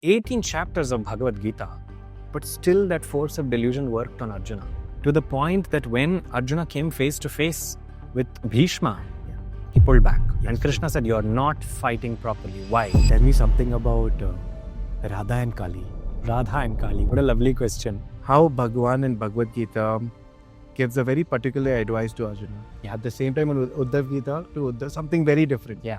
18 chapters of Bhagavad Gita, but still that force of delusion worked on Arjuna. To the point that when Arjuna came face to face with Bhishma, he pulled back. Yes. And Krishna said, "You're not fighting properly. Why?" Tell me something about Radha and Kali. Radha and Kali. What a lovely question. How Bhagwan in Bhagavad Gita gives a very particular advice to Arjuna. Yeah. At the same time, in Uddhav Gita to Uddhav, something very different. Yeah.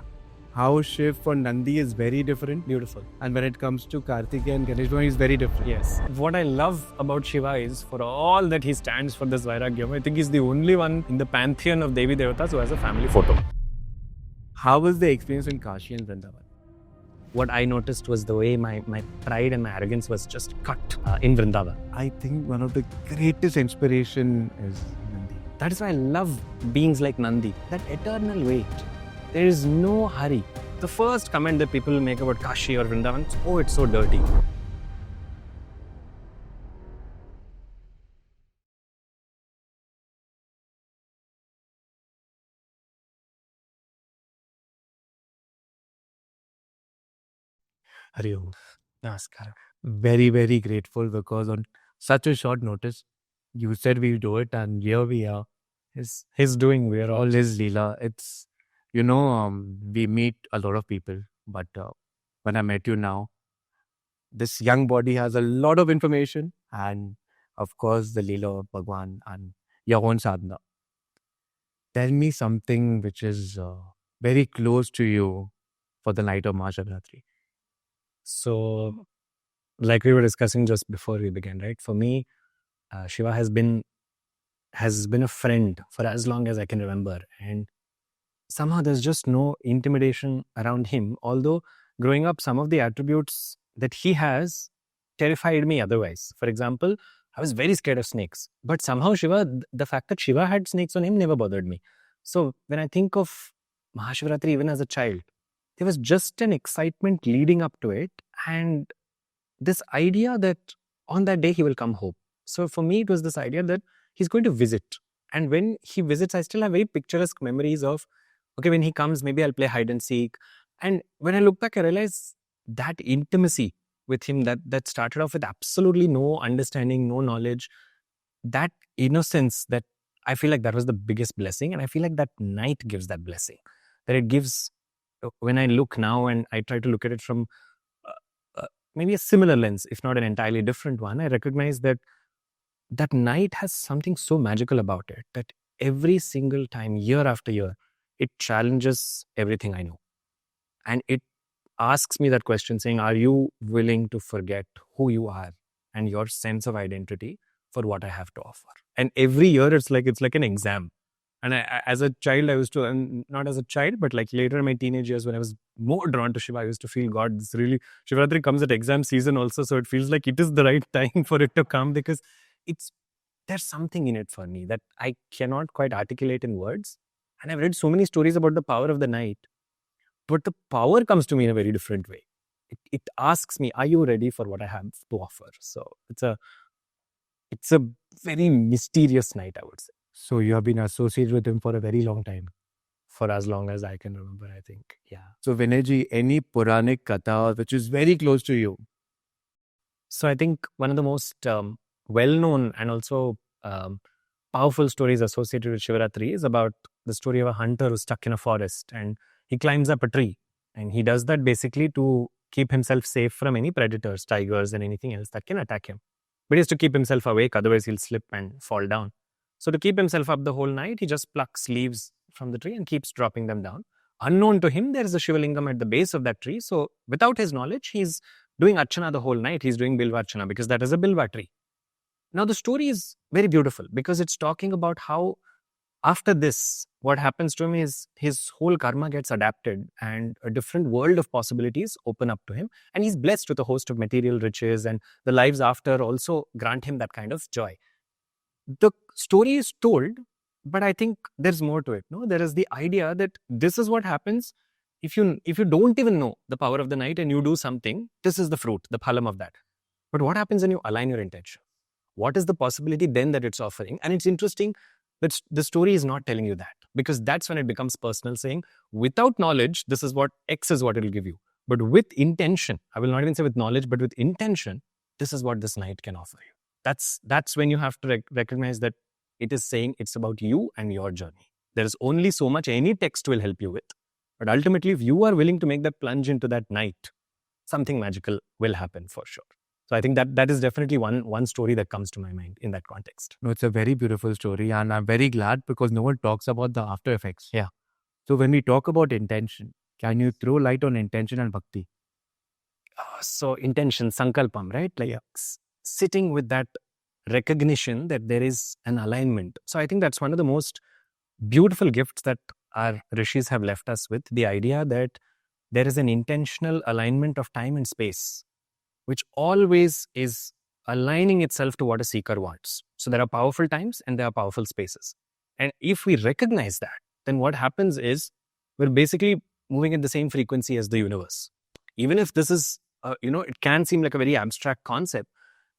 How Shiv for Nandi is very different. Beautiful. And when it comes to Kartikeya and Ganesh, is very different. Yes. What I love about Shiva is, for all that he stands for this Vairagyam, I think he's the only one in the pantheon of Devi Devatas who has a family photo. How was the experience in Kashi and Vrindavan? What I noticed was the way my pride and my arrogance was just cut in Vrindavan. I think one of the greatest inspiration is Nandi. That is why I love beings like Nandi. That eternal wait. There is no hurry. The first comment that people make about Kashi or Vrindavan is, "Oh, it's so dirty." Hari Om. Namaskar. Very, very grateful because on such a short notice, you said we'll do it and here we are. His doing, we are all his Leela. It's, we meet a lot of people, but when I met you now, this young body has a lot of information and of course the Leela of Bhagwan and your own sadhana. Tell me something which is very close to you for the night of Mahashivratri. So, like we were discussing just before we began, right? For me, Shiva has been a friend for as long as I can remember, and somehow there's just no intimidation around him. Although growing up, some of the attributes that he has terrified me otherwise. For example, I was very scared of snakes, but somehow the fact that Shiva had snakes on him never bothered me. So when I think of Mahashivratri, even as a child, there was just an excitement leading up to it, and this idea that on that day he will come home. So for me, it was this idea that he's going to visit. And when he visits, I still have very picturesque memories of, okay, when he comes, maybe I'll play hide and seek. And when I look back, I realize that intimacy with him that started off with absolutely no understanding, no knowledge, that innocence, that I feel like that was the biggest blessing. And I feel like that night gives that blessing. That it gives, when I look now and I try to look at it from maybe a similar lens, if not an entirely different one, I recognize that that night has something so magical about it that every single time, year after year, it challenges everything I know. And it asks me that question saying, are you willing to forget who you are and your sense of identity for what I have to offer? And every year it's like an exam. And as a child, I used to, and not as a child, but like later in my teenage years when I was more drawn to Shiva, I used to feel, God, this really, Shivratri comes at exam season also. So it feels like it is the right time for it to come because there's something in it for me that I cannot quite articulate in words. And I've read so many stories about the power of the night, but the power comes to me in a very different way. It asks me, are you ready for what I have to offer? So it's a very mysterious night, I would say. So you have been associated with him for a very long time. For as long as I can remember, I think. Yeah. So Vinayji, any Puranic katha which is very close to you? So I think one of the most well-known and also powerful stories associated with Shivratri is about the story of a hunter who's stuck in a forest and he climbs up a tree. And he does that basically to keep himself safe from any predators, tigers and anything else that can attack him. But he has to keep himself awake, otherwise he'll slip and fall down. So to keep himself up the whole night, he just plucks leaves from the tree and keeps dropping them down. Unknown to him, there is a Shivalingam at the base of that tree. So without his knowledge, he's doing Archana the whole night. He's doing Bilva Archana because that is a Bilva tree. Now the story is very beautiful because it's talking about how after this, what happens to him is his whole karma gets adapted and a different world of possibilities open up to him. And he's blessed with a host of material riches and the lives after also grant him that kind of joy. The story is told, but I think there's more to it. No, there is the idea that this is what happens if you don't even know the power of the night and you do something. This is the fruit, the phalam of that. But what happens when you align your intention? What is the possibility then that it's offering? And it's interesting that the story is not telling you that because that's when it becomes personal, saying without knowledge, this is what X is what it'll give you. But with intention, I will not even say with knowledge, but with intention, this is what this night can offer you. That's when you have to recognize that it is saying it's about you and your journey. There is only so much any text will help you with. But ultimately, if you are willing to make that plunge into that night, something magical will happen for sure. So I think that is definitely one story that comes to my mind in that context. No, it's a very beautiful story, and I'm very glad because no one talks about the after effects. Yeah. So when we talk about intention, can you throw light on intention and bhakti? So intention, sankalpam, right? Like sitting with that recognition that there is an alignment. So I think that's one of the most beautiful gifts that our rishis have left us with, the idea that there is an intentional alignment of time and space, which always is aligning itself to what a seeker wants. So there are powerful times and there are powerful spaces. And if we recognize that, then what happens is we're basically moving at the same frequency as the universe. Even if this is, it can seem like a very abstract concept,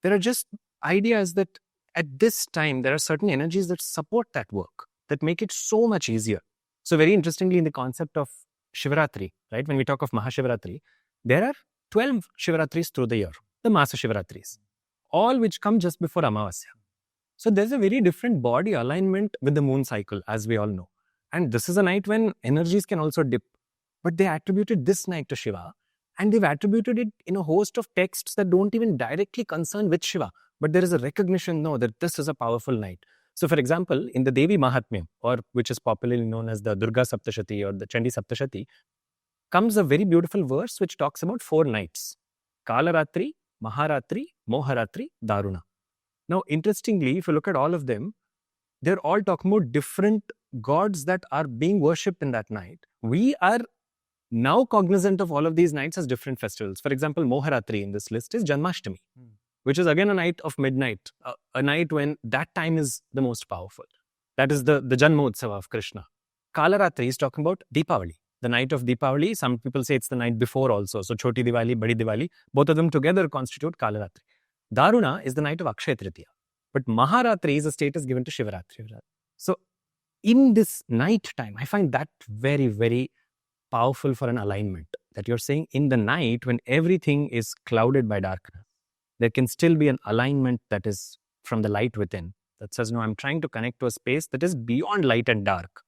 there are just ideas that at this time, there are certain energies that support that work, that make it so much easier. So very interestingly, in the concept of Shivaratri, right? When we talk of Mahashivratri, there are 12 Shivaratris through the year, the Masa Shivaratris, all which come just before Amavasya. So there's a very different body alignment with the moon cycle, as we all know. And this is a night when energies can also dip. But they attributed this night to Shiva, and they've attributed it in a host of texts that don't even directly concern with Shiva. But there is a recognition, no, that this is a powerful night. So for example, in the Devi Mahatmyam, or which is popularly known as the Durga Saptashati or the Chandi Saptashati, comes a very beautiful verse which talks about 4 nights. Kalaratri, Maharatri, Moharatri, Daruna. Now, interestingly, if you look at all of them, they're all talking about different gods that are being worshipped in that night. We are now cognizant of all of these nights as different festivals. For example, Moharatri in this list is Janmashtami, which is again a night of midnight, a night when that time is the most powerful. That is the Janmotsava of Krishna. Kalaratri is talking about Deepavali, the night of Deepavali. Some people say it's the night before also. So Choti Diwali, Badi Diwali, both of them together constitute Kalaratri. Daruna is the night of Akshaya Tritiya. But Maharatri is a status given to Shivaratri. So in this night time, I find that very, very powerful for an alignment. That you're saying in the night when everything is clouded by darkness, there can still be an alignment that is from the light within. That says, no, I'm trying to connect to a space that is beyond light and dark.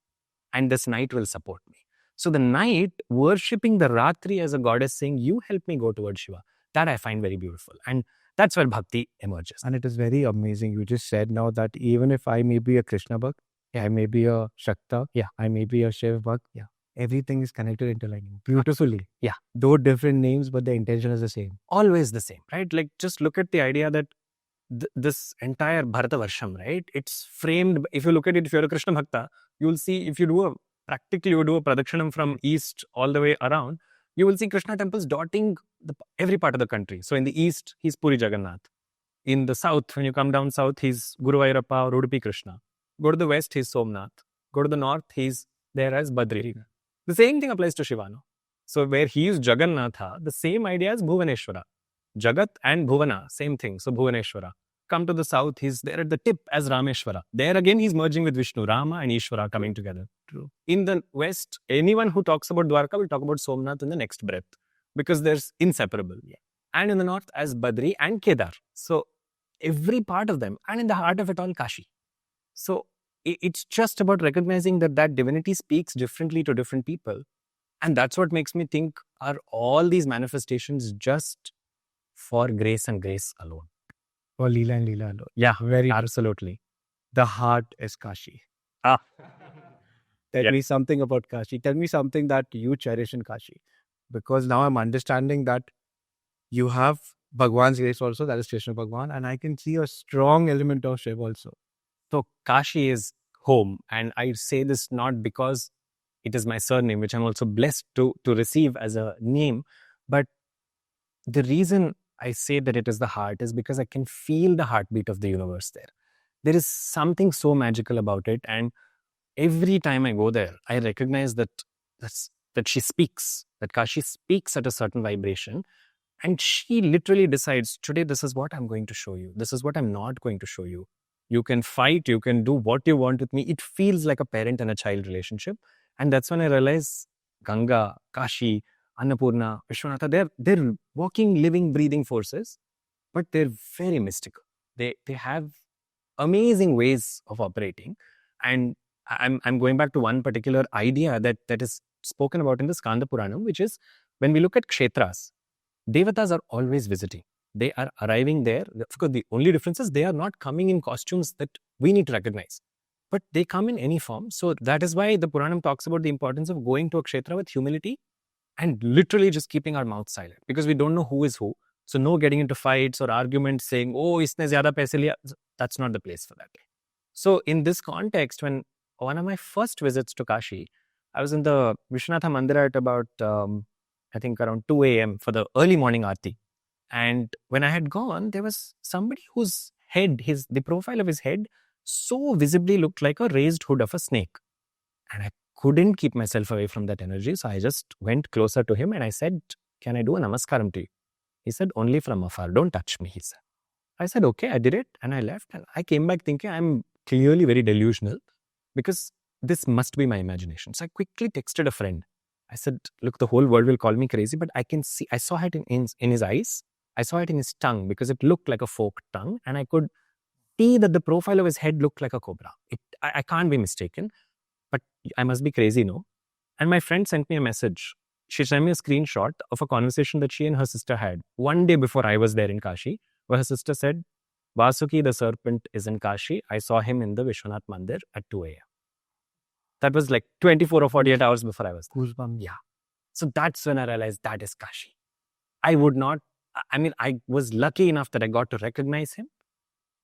And this night will support me. So the night, worshipping the Ratri as a goddess, saying, you help me go towards Shiva. That I find very beautiful. And that's where bhakti emerges. And it is very amazing. You just said now that even if I may be a Krishna Bhakt, I may be a Shakta, I may be a Shaiv Bhakt, everything is connected into lining beautifully. Yeah. Though different names, but the intention is the same. Always the same, right? Like just look at the idea that this entire Bharata Varsham, right? It's framed, if you look at it, if you're a Krishna Bhakta, you'll see if you do a Pradakshinam from east all the way around, you will see Krishna temples dotting every part of the country. So in the east, he's Puri Jagannath. In the south, when you come down south, he's Guru Vairappa or Udupi Krishna. Go to the west, he's Somnath. Go to the north, he's there as Badri. The same thing applies to Shiva, no? So where he is Jagannatha, the same idea as Bhuvaneshwara. Jagat and Bhuvana, same thing. So Bhuvaneshwara. Come to the south, he's there at the tip as Rameshwara. There again, he's merging with Vishnu, Rama and Ishvara coming together. True. In the west, anyone who talks about Dwarka will talk about Somnath in the next breath because there's inseparable. Yeah. And in the north, as Badri and Kedar. So every part of them, and in the heart of it all, Kashi. So it's just about recognizing that that divinity speaks differently to different people. And that's what makes me think, are all these manifestations just for grace and grace alone? For Leela and Leela alone. Yeah, very absolutely. The heart is Kashi. Tell me something about Kashi. Tell me something that you cherish in Kashi. Because now I'm understanding that you have Bhagwan's grace also, that is Krishna Bhagwan, and I can see a strong element of Shiv also. So Kashi is home, and I say this not because it is my surname, which I'm also blessed to receive as a name, but the reason I say that it is the heart is because I can feel the heartbeat of the universe there. There is something so magical about it, and every time I go there, I recognize that she speaks, that Kashi speaks at a certain vibration, and she literally decides, today this is what I'm going to show you. This is what I'm not going to show you. You can fight, you can do what you want with me. It feels like a parent and a child relationship. And that's when I realize Ganga, Kashi, Annapurna, Vishwanatha, they're walking, living, breathing forces, but they're very mystical. They have amazing ways of operating. And I'm going back to one particular idea that is spoken about in the Skanda Puranam, which is when we look at kshetras, devatas are always visiting. They are arriving there. Of course, the only difference is they are not coming in costumes that we need to recognize, but they come in any form. So that is why the Puranam talks about the importance of going to a kshetra with humility and literally just keeping our mouth silent, because we don't know who is who. So no getting into fights or arguments saying, oh, isne zyada paise liya. That's not the place for that. So in this context, when one of my first visits to Kashi, I was in the Vishwanatha Mandir at about, I think around 2 a.m. for the early morning aarti. And when I had gone, there was somebody whose head, the profile of his head so visibly looked like a raised hood of a snake. And I couldn't keep myself away from that energy. So I just went closer to him and I said, can I do a namaskaram to you? He said, only from afar, don't touch me, he said. I said, okay, I did it and I left. And I came back thinking I'm clearly very delusional because this must be my imagination. So I quickly texted a friend. I said, look, the whole world will call me crazy, but I can see, I saw it in his eyes. I saw it in his tongue because it looked like a forked tongue. And I could see that the profile of his head looked like a cobra. I can't be mistaken, but I must be crazy, no? And my friend sent me a message. She sent me a screenshot of a conversation that she and her sister had one day before I was there in Kashi, where her sister said, Vasuki, the serpent, is in Kashi. I saw him in the Vishwanath Mandir at 2 a.m. That was like 24 or 48 hours before I was there. Goosebumps. Yeah. So that's when I realized that is Kashi. I was lucky enough that I got to recognize him.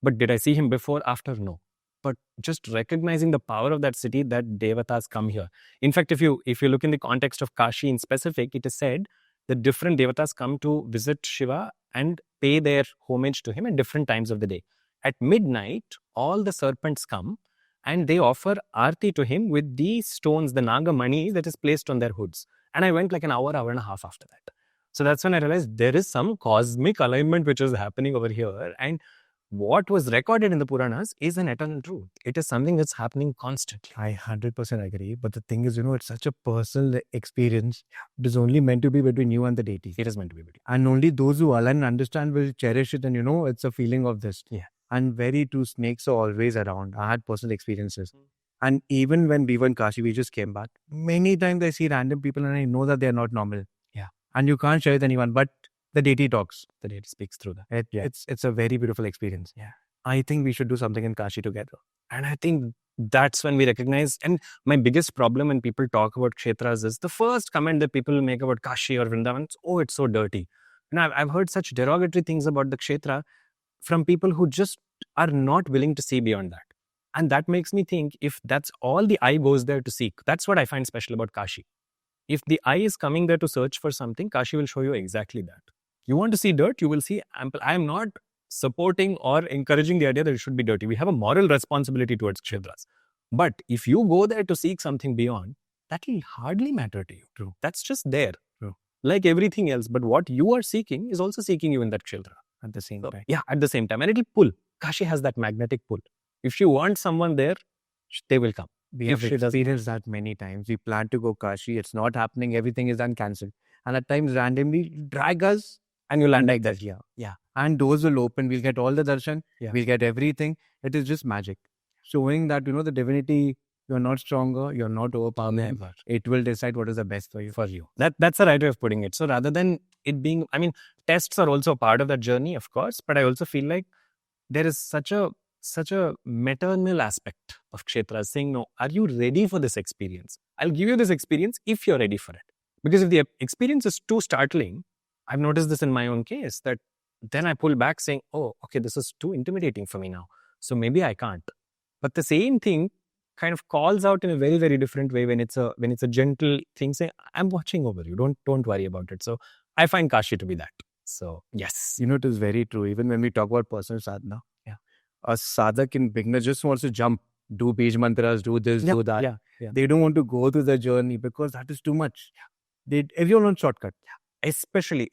But did I see him before, after? No. But just recognizing the power of that city, that devatas come here. In fact, if you look in the context of Kashi in specific, it is said that different devatas come to visit Shiva and pay their homage to him at different times of the day. At midnight, all the serpents come and they offer aarti to him with the stones, the Naga money that is placed on their hoods. And I went like an hour and a half after that. So that's when I realized there is some cosmic alignment which is happening over here. And what was recorded in the Puranas is an eternal truth. It is something that's happening constantly. I 100% agree. But the thing is, it's such a personal experience. It is only meant to be between you and the deity. It is meant to be between. And only those who align and understand will cherish it. And it's a feeling of this. Yeah. And very true, snakes are always around. I had personal experiences. And even when we were in Kashi, we just came back. Many times I see random people and I know that they are not normal. Yeah. And you can't share with anyone, but the deity talks. The deity speaks through that. It's a very beautiful experience. Yeah. I think we should do something in Kashi together. And I think that's when we recognize, and my biggest problem when people talk about kshetras is the first comment that people make about Kashi or Vrindavan, oh, it's so dirty. And I've heard such derogatory things about the kshetra from people who just are not willing to see beyond that. And that makes me think, if that's all the eye goes there to seek, that's what I find special about Kashi. If the eye is coming there to search for something, Kashi will show you exactly that. You want to see dirt, you will see ample. I am not supporting or encouraging the idea that it should be dirty. We have a moral responsibility towards kshetras. But if you go there to seek something beyond, that will hardly matter to you. True. That's just there. True. Like everything else. But what you are seeking is also seeking you in that kshetra. At the same time. Yeah, at the same time. And it will pull. Kashi has that magnetic pull. If you want someone there, they will come. We have experienced that many times. We plan to go Kashi. It's not happening. Everything is done, cancelled. And at times randomly drag us and you land like that. Yeah. And doors will open. We'll get all the darshan. Yeah. We'll get everything. It is just magic. Showing that, the divinity, you're not stronger, you're not overpowered. Never. It will decide what is the best for you. That's the right way of putting it. So rather than it being, tests are also a part of that journey, of course, but I also feel like there is such a maternal aspect of kshetras saying, no, are you ready for this experience? I'll give you this experience if you're ready for it. Because if the experience is too startling, I've noticed this in my own case, that then I pull back saying, oh, okay, this is too intimidating for me now. So maybe I can't. But the same thing kind of calls out in a very, very different way when it's a gentle thing saying, I'm watching over you. Don't worry about it. So I find Kashi to be that. So yes. It is very true. Even when we talk about personal sadhana, a sadhak in beginner just wants to jump, do bij mantras, do this, do that. Yeah. They don't want to go through the journey because that is too much. Everyone wants shortcut. Especially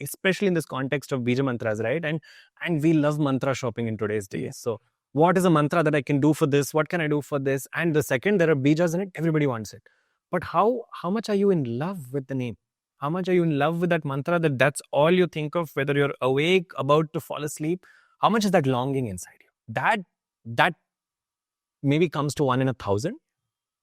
in this context of bija mantras, right? And we love mantra shopping in today's days. So what is a mantra that I can do for this? What can I do for this? And the second there are bijas in it, everybody wants it. But how much are you in love with the name? How much are you in love with that mantra that that's all you think of, whether you're awake, about to fall asleep? How much is that longing inside you? That maybe comes to 1 in 1,000,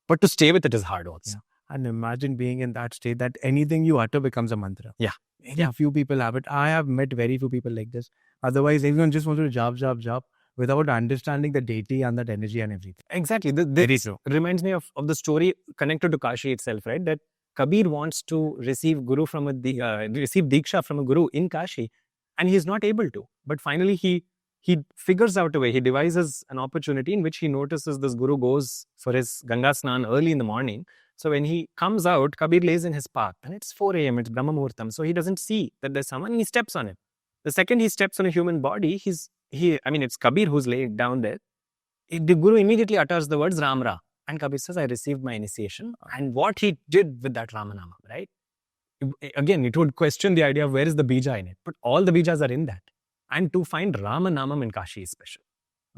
but to stay with it is hard also. Yeah. And imagine being in that state that anything you utter becomes a mantra. Yeah. Very few people have it. I have met very few people like this. Otherwise, everyone just wants to jab without understanding the deity and that energy and everything. Exactly. Very This true. reminds me of the story connected to Kashi itself, right? That Kabir wants to receive receive Diksha from a guru in Kashi, and he's not able to. But finally, he figures out a way. He devises an opportunity in which he notices this guru goes for his Ganga Snan early in the morning. So when he comes out, Kabir lays in his path, and it's 4 a.m., it's Brahma Muhurtam. So he doesn't see that there's someone, and he steps on it. The second he steps on a human body, it's Kabir who's laying down there. The guru immediately utters the words Ramra. And Kabir says, I received my initiation. And what he did with that Ramanama, right? Again, it would question the idea of where is the bija in it. But all the bijas are in that. And to find Ramanamam in Kashi is special.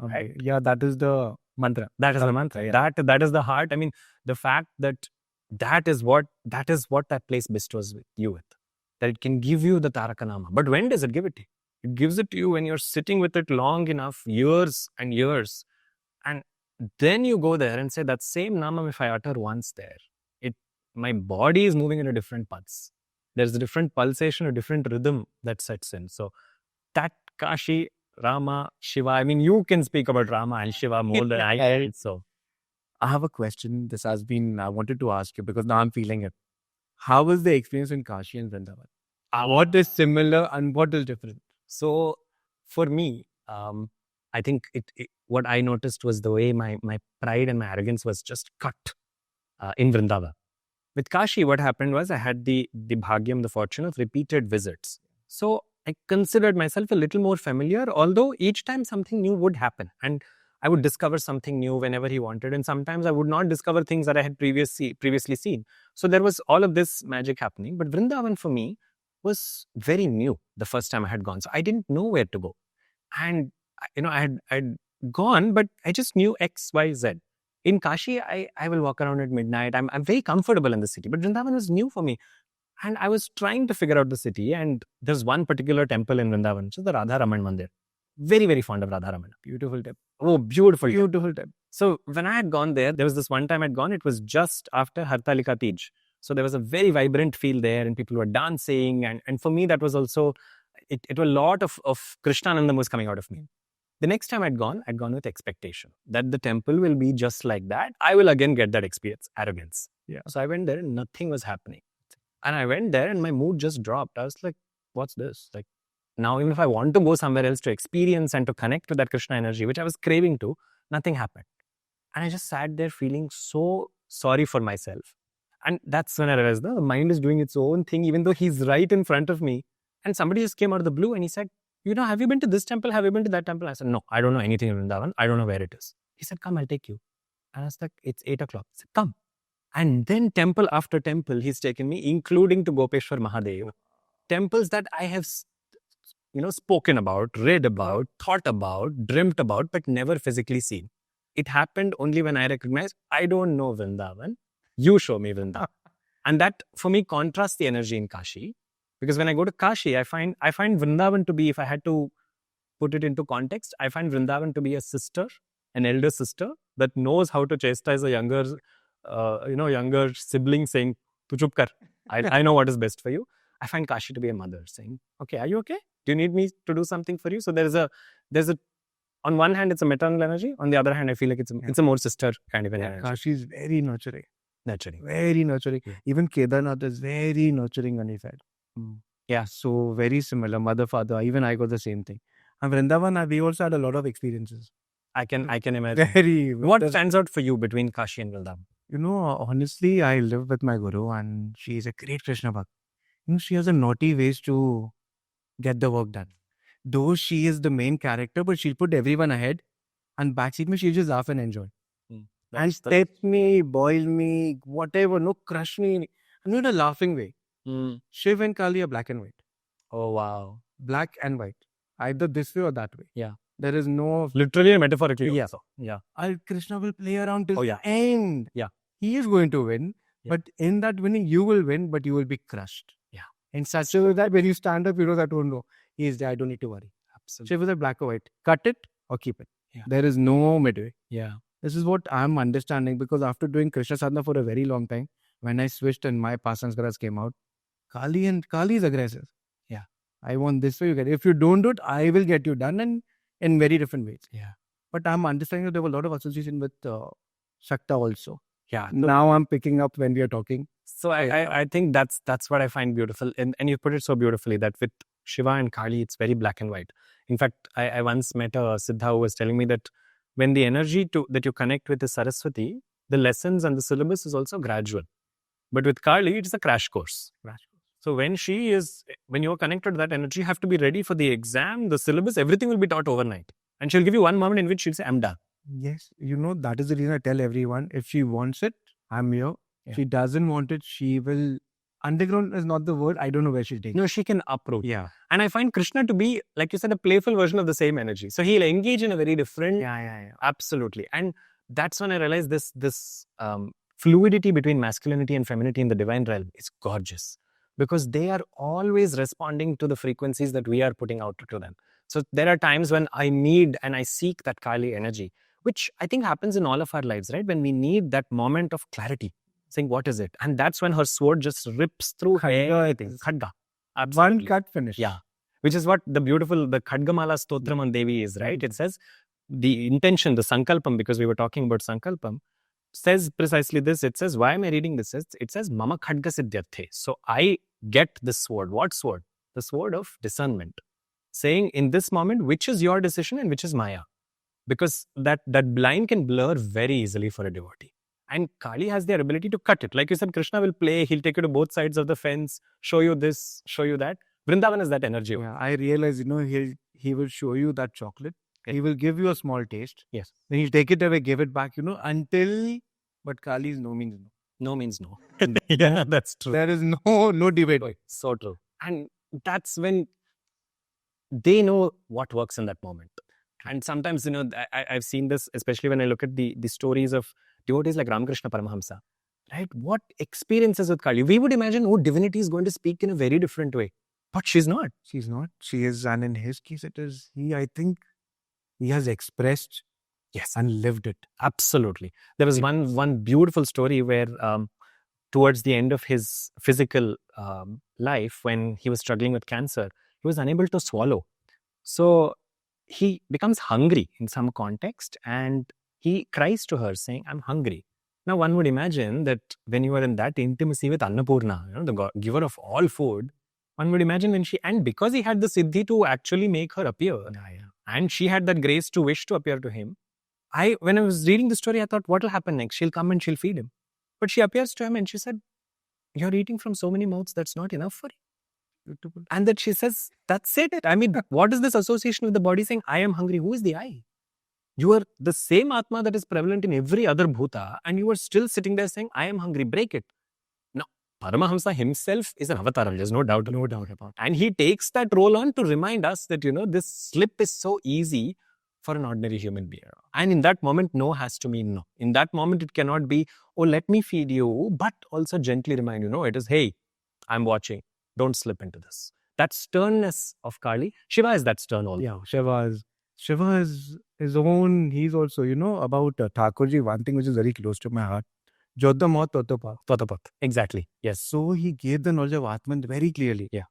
Okay. Right? Yeah, that is the mantra. That is the mantra. Yeah. That is the heart. I mean, the fact that is what that place bestows you with. That it can give you the Tarakanama. But when does it give it to you? It gives it to you when you're sitting with it long enough, years and years. And then you go there and say that same Namam, if I utter once there, my body is moving in a different pulse. There's a different pulsation, a different rhythm that sets in. So that Kashi, Rama, Shiva, I mean, you can speak about Rama and Shiva more than I can. So I have a question. I wanted to ask you because now I'm feeling it. How was the experience in Kashi and Vrindavan? What is similar and what is different? So for me, I think what I noticed was the way my pride and my arrogance was just cut in Vrindavan. With Kashi, what happened was I had the bhagyam, the fortune of repeated visits. So I considered myself a little more familiar, although each time something new would happen. And I would discover something new whenever he wanted. And sometimes I would not discover things that I had previously seen. So there was all of this magic happening. But Vrindavan for me was very new the first time I had gone. So I didn't know where to go. And, I'd gone, but I just knew X, Y, Z. In Kashi, I will walk around at midnight. I'm very comfortable in the city. But Vrindavan was new for me. And I was trying to figure out the city. And there's one particular temple in Vrindavan, which is the Radha Raman Mandir. Very, very fond of Radha Raman. Beautiful temple. Oh, beautiful. Beautiful temple. So when I had gone there was this one time I'd gone, it was just after Hartalika Tej. So there was a very vibrant feel there and people were dancing. And for me, that was also, it was a lot of Krishnanandam was coming out of me. The next time I'd gone with expectation that the temple will be just like that. I will again get that experience, arrogance. Yeah. So I went there and nothing was happening. And I went there and my mood just dropped. I was like, what's this? Like, now even if I want to go somewhere else to experience and to connect with that Krishna energy, which I was craving to, nothing happened. And I just sat there feeling so sorry for myself. And that's when I realized the mind is doing its own thing, even though he's right in front of me. And somebody just came out of the blue and he said, have you been to this temple? Have you been to that temple? I said, no, I don't know anything in Vrindavan. I don't know where it is. He said, come, I'll take you. And I was like, it's 8 o'clock. He said, come. And then temple after temple, he's taken me, including to Gopeshwar Mahadev. Temples that I have, spoken about, read about, thought about, dreamt about, but never physically seen. It happened only when I recognized, I don't know Vrindavan. You show me Vrindavan. And that, for me, contrasts the energy in Kashi. Because when I go to Kashi, I find Vrindavan to be, if I had to put it into context, I find Vrindavan to be a sister, an elder sister that knows how to chastise a younger sibling saying, "Tu chup kar. I know what is best for you." I find Kashi to be a mother saying, "Okay, are you okay? Do you need me to do something for you?" So there's a on one hand it's a maternal energy, on the other hand I feel like it's a more sister kind of an energy. Kashi is very nurturing. Very nurturing. Yeah. Even Kedarnath is very nurturing on his side. Yeah, so very similar, mother, father. Even I got the same thing. And Vrindavan, we also had a lot of experiences. I can imagine. Very. What stands out for you between Kashi and Vrindavan? Honestly, I live with my guru and she is a great Krishna Bhakt. She has a naughty ways to get the work done. Though she is the main character, but she'll put everyone ahead and backseat me, she'll just laugh and enjoy. And step me, boil me, whatever, crush me. And in a laughing way. Shiv and Kali are black and white. Oh, wow. Black and white. Either this way or that way. Yeah. There is no... Literally and metaphorically. Yeah. Also. Yeah. Krishna will play around till the end. Yeah. He is going to win. Yeah. But in that winning, you will win, but you will be crushed. Yeah. In such a way that when you stand up, you know that, oh no, he is there, I don't need to worry. Absolutely. Shiva is black or white. Cut it or keep it. Yeah. There is no midway. Yeah. This is what I'm understanding, because after doing Krishna sadhana for a very long time, when I switched and my past sanskaras came out, Kali is aggressive. Yeah. I want this way, you get it. If you don't do it, I will get you done, and in very different ways. Yeah. But I'm understanding that there were a lot of association with Shakta also. Yeah. Now I'm picking up when we are talking. So I think that's what I find beautiful. And you put it so beautifully that with Shiva and Kali, it's very black and white. In fact, I once met a Siddha who was telling me that when the energy that you connect with is Saraswati, the lessons and the syllabus is also gradual. But with Kali, it's a crash course. So when you're connected to that energy, you have to be ready for the exam, the syllabus, everything will be taught overnight. And she'll give you one moment in which she'll say, I'm done. Yes, that is the reason I tell everyone, if she wants it, I'm here. Yeah. If she doesn't want it, she will... Underground is not the word. I don't know where she'll take it. No, she can uproot. Yeah. And I find Krishna to be, like you said, a playful version of the same energy. So he'll engage in a very different... Yeah. Absolutely. And that's when I realized this fluidity between masculinity and femininity in the divine realm is gorgeous. Because they are always responding to the frequencies that we are putting out to them. So there are times when I need and I seek that Kali energy, which I think happens in all of our lives, right? When we need that moment of clarity, saying, what is it? And that's when her sword just rips through Khadga. One cut finish. Yeah. Which is what the Khadgamala Stotram on Devi is, right? It says the intention, the Sankalpam, because we were talking about Sankalpam, says precisely this. It says, why am I reading this? It says, Mama Khadga Siddhyarthe. So I get this sword. What sword? The sword of discernment. Saying in this moment, which is your decision and which is Maya. Because that blind can blur very easily for a devotee. And Kali has their ability to cut it. Like you said, Krishna will play. He'll take you to both sides of the fence, show you this, show you that. Vrindavan is that energy. Yeah, I realize, he will show you that chocolate. Okay. He will give you a small taste. Yes. Then he'll take it away, give it back, until... But Kali is no means no. No means no. Yeah, that's true. There is no debate. So true. And that's when they know what works in that moment. And sometimes, I've seen this, especially when I look at the stories of devotees like Ramkrishna Paramhamsa, right? What experiences with Kali? We would imagine, divinity is going to speak in a very different way. But she's not. She's not. She is, and in his case, I think he has expressed, yes, and lived it. Absolutely. There was one beautiful story where towards the end of his physical life, when he was struggling with cancer, he was unable to swallow. So he becomes hungry in some context and he cries to her saying, I'm hungry. Now one would imagine that when you are in that intimacy with Annapurna, the giver of all food, one would imagine and because he had the siddhi to actually make her appear, and she had that grace to wish to appear to him, when I was reading the story, I thought, what will happen next? She'll come and she'll feed him. But she appears to him and she said, you're eating from so many mouths, that's not enough for you. Beautiful. And that she says, that's it. I mean, what is this association with the body saying, I am hungry? Who is the I? You are the same Atma that is prevalent in every other bhuta, and you are still sitting there saying, I am hungry, break it. Now, Paramahamsa himself is an avatar, there's no doubt about it. And he takes that role on to remind us that, this slip is so easy for an ordinary human being. And in that moment, no has to mean no. In that moment, it cannot be, let me feed you, but also gently remind you, it is, hey, I'm watching. Don't slip into this. That sternness of Kali, Shiva is that stern also. Yeah, Shiva is his own. He's also, about Thakurji, one thing which is very close to my heart. Jodha Maut Totopat. Exactly. Yes. So he gave the knowledge of Atman very clearly. Yeah.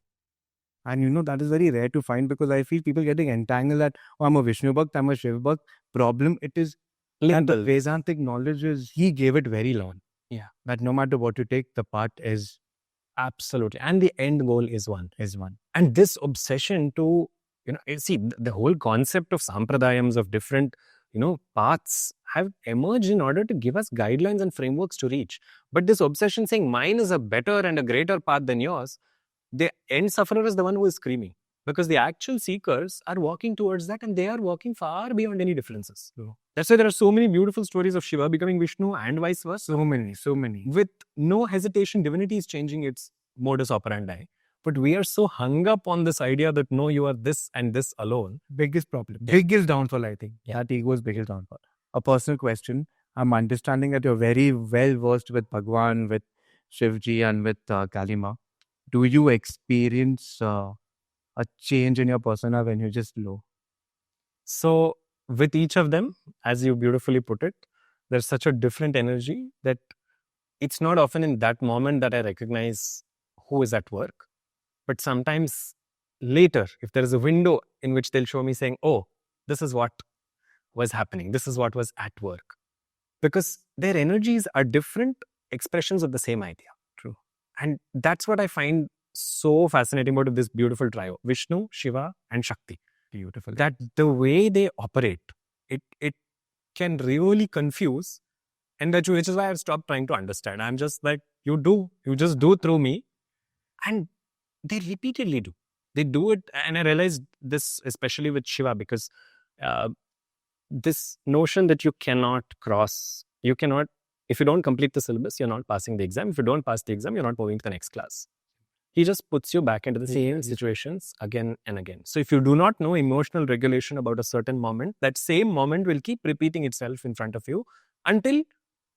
And that is very rare to find, because I feel people getting entangled that, I'm a Vishnu Bhakt, I'm a Shiva Bhakt. Problem, it is, and the Vedantic knowledge is, he gave it very long. Yeah. That no matter what you take, the path is... Absolutely. And the end goal is one. And this obsession to, see, the whole concept of sampradayams, of different, paths have emerged in order to give us guidelines and frameworks to reach. But this obsession saying mine is a better and a greater path than yours, the end sufferer is the one who is screaming. Because the actual seekers are walking towards that, and they are walking far beyond any differences. That's why there are so many beautiful stories of Shiva becoming Vishnu and vice versa. So many. With no hesitation, divinity is changing its modus operandi. But we are so hung up on this idea that no, you are this and this alone. Biggest problem. Biggest downfall, I think. Yeah. That ego is biggest downfall. A personal question. I'm understanding that you're very well versed with Bhagwan, with Shivji and with Kalima. do you experience a change in your persona when you're just low? So with each of them, as you beautifully put it, there's such a different energy that it's not often in that moment that I recognize who is at work. But sometimes later, if there is a window in which they'll show me saying, oh, this is what was happening, this is what was at work. Because their energies are different expressions of the same idea. True. And that's what I find so fascinating about this beautiful trio, Vishnu, Shiva, and Shakti. Beautiful. That the way they operate, it can really confuse. And which is why I've stopped trying to understand. I'm just like, you just do through me. And they repeatedly do. They do it. And I realized this, especially with Shiva, because this notion that you cannot, if you don't complete the syllabus, you're not passing the exam. If you don't pass the exam, you're not moving to the next class. He just puts you back into the same situations again and again. So if you do not know emotional regulation about a certain moment, that same moment will keep repeating itself in front of you until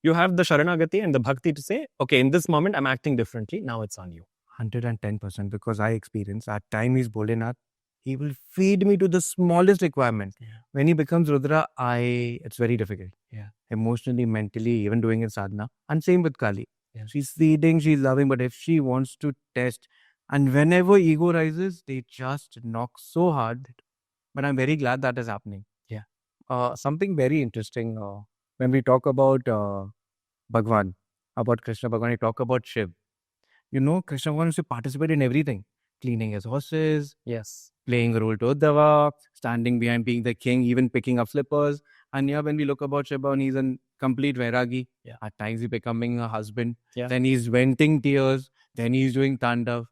you have the Sharanagati and the Bhakti to say, okay, in this moment, I'm acting differently. Now it's on you. 110%, because I experience at time he's Bholenath, he will feed me to the smallest requirement. Yeah. When he becomes Rudra, it's very difficult. Yeah. Emotionally, mentally, even doing it sadhana. And same with Kali. Yeah. She's feeding, she's loving, but if she wants to test, and whenever ego rises, they just knock so hard. But I'm very glad that is happening. Yeah. Something very interesting when we talk about Bhagwan, about Krishna Bhagwan, we talk about Shiv. You know, Krishna wants to participate in everything. Cleaning his horses, Yes, playing a role to Uddhava, standing behind being the king, even picking up slippers. And yeah, when we look about Shiva, he's a complete Vairagi. Yeah. At times he's becoming a husband. Yeah. Then he's venting tears. Then he's doing Tandav.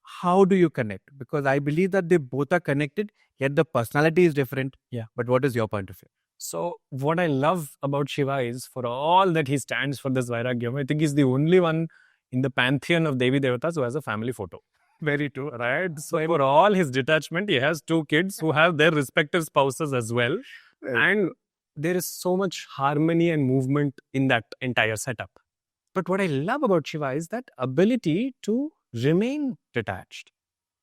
How do you connect? Because I believe that they both are connected, yet the personality is different. Yeah. But what is your point of view? So what I love about Shiva is, for all that he stands for this Vairagyam, I think he's the only one in the pantheon of Devi Devatas who has a family photo. Very true. Right? So for all his detachment, he has 2 kids who have their respective spouses as well. And there is so much harmony and movement in that entire setup. But what I love about Shiva is that ability to remain detached,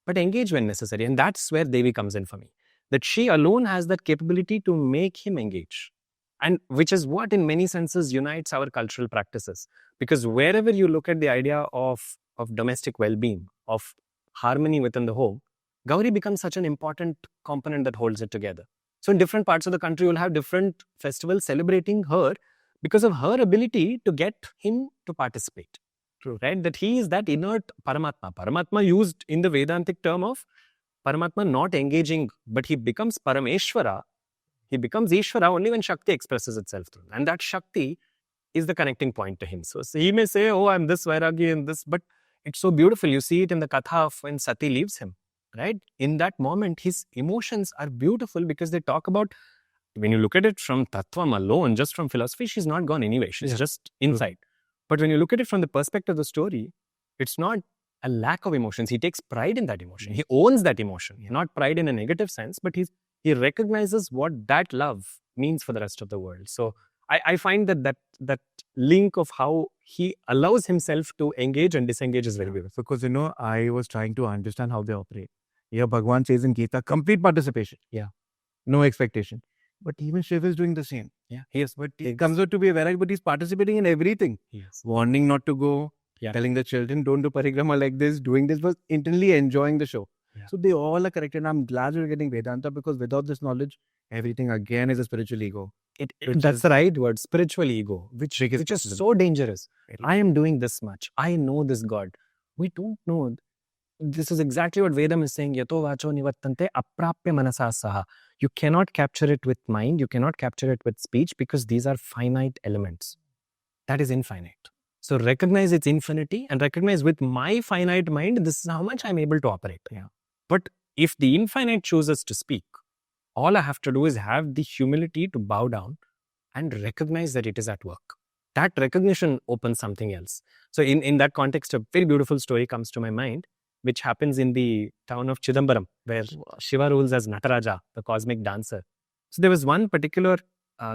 but engage when necessary. And that's where Devi comes in for me. That she alone has that capability to make him engage. And which is what in many senses unites our cultural practices. Because wherever you look at the idea of domestic well-being, of harmony within the home, Gauri becomes such an important component that holds it together. So in different parts of the country, you'll have different festivals celebrating her because of her ability to get him to participate. True. Right? That he is that inert Paramatma. Paramatma used in the Vedantic term of Paramatma not engaging, but he becomes Parameshwara. He becomes Ishvara only when Shakti expresses itself through him. And that Shakti is the connecting point to him. So he may say, oh, I'm this Vairagi and this, but it's so beautiful. You see it in the Katha of when Sati leaves him, right? In that moment, his emotions are beautiful because they talk about, when you look at it from Tattvam alone, just from philosophy, she's not gone anywhere. She's just inside. But when you look at it from the perspective of the story, it's not a lack of emotions. He takes pride in that emotion. He owns that emotion, not pride in a negative sense, but he recognizes what that love means for the rest of the world. So I find that link of how he allows himself to engage and disengage is very beautiful. Because, I was trying to understand how they operate. Here, Bhagwan says in Gita, complete participation. Yeah. No expectation. But even Shiva is doing the same. Yeah. Yes, but he comes out to be a Vairagi, but he's participating in everything. Yes. Warning not to go, telling the children, don't do parikrama like this, doing this, but internally enjoying the show. Yeah. So they all are correct. And I'm glad we're getting Vedanta, because without this knowledge, everything again is a spiritual ego. That's the right word, spiritual ego, which is so dangerous. I am doing this much. I know this God. We don't know. This is exactly what Vedam is saying. Yato vacho nivattante aprapya manasa saha. You cannot capture it with mind. You cannot capture it with speech, because these are finite elements. That is infinite. So recognize its infinity and recognize, with my finite mind, this is how much I'm able to operate. Yeah. But if the infinite chooses to speak, all I have to do is have the humility to bow down and recognize that it is at work. That recognition opens something else. So in that context, a very beautiful story comes to my mind, which happens in the town of Chidambaram, where Shiva rules as Nataraja, the cosmic dancer. So there was one particular,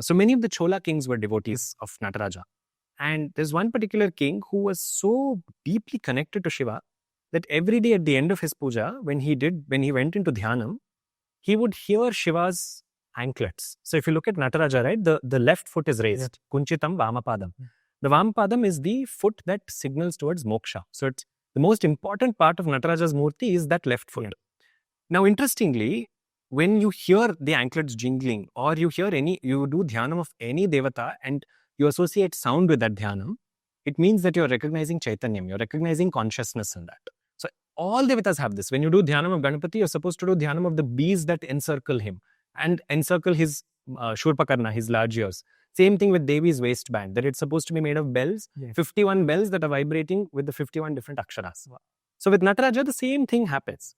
so many of the Chola kings were devotees of Nataraja. And there's one particular king who was so deeply connected to Shiva that every day at the end of his puja, when he went into dhyanam, he would hear Shiva's anklets. So if you look at Nataraja, right, the left foot is raised. Kunchitam Vamapadam. The Vamapadam is the foot that signals towards moksha. So it's the most important part of Nataraja's murti is that left foot. Now, interestingly, when you hear the anklets jingling, or you do dhyanam of any devata and you associate sound with that dhyanam, it means that you're recognizing Chaitanyam, you're recognizing consciousness in that. So all devatas have this. When you do dhyanam of Ganapati, you're supposed to do dhyanam of the bees that encircle him and encircle his Shurpakarna, his large ears. Same thing with Devi's waistband, that it's supposed to be made of bells, 51 bells that are vibrating with the 51 different aksharas. Wow. So with Nataraja, the same thing happens.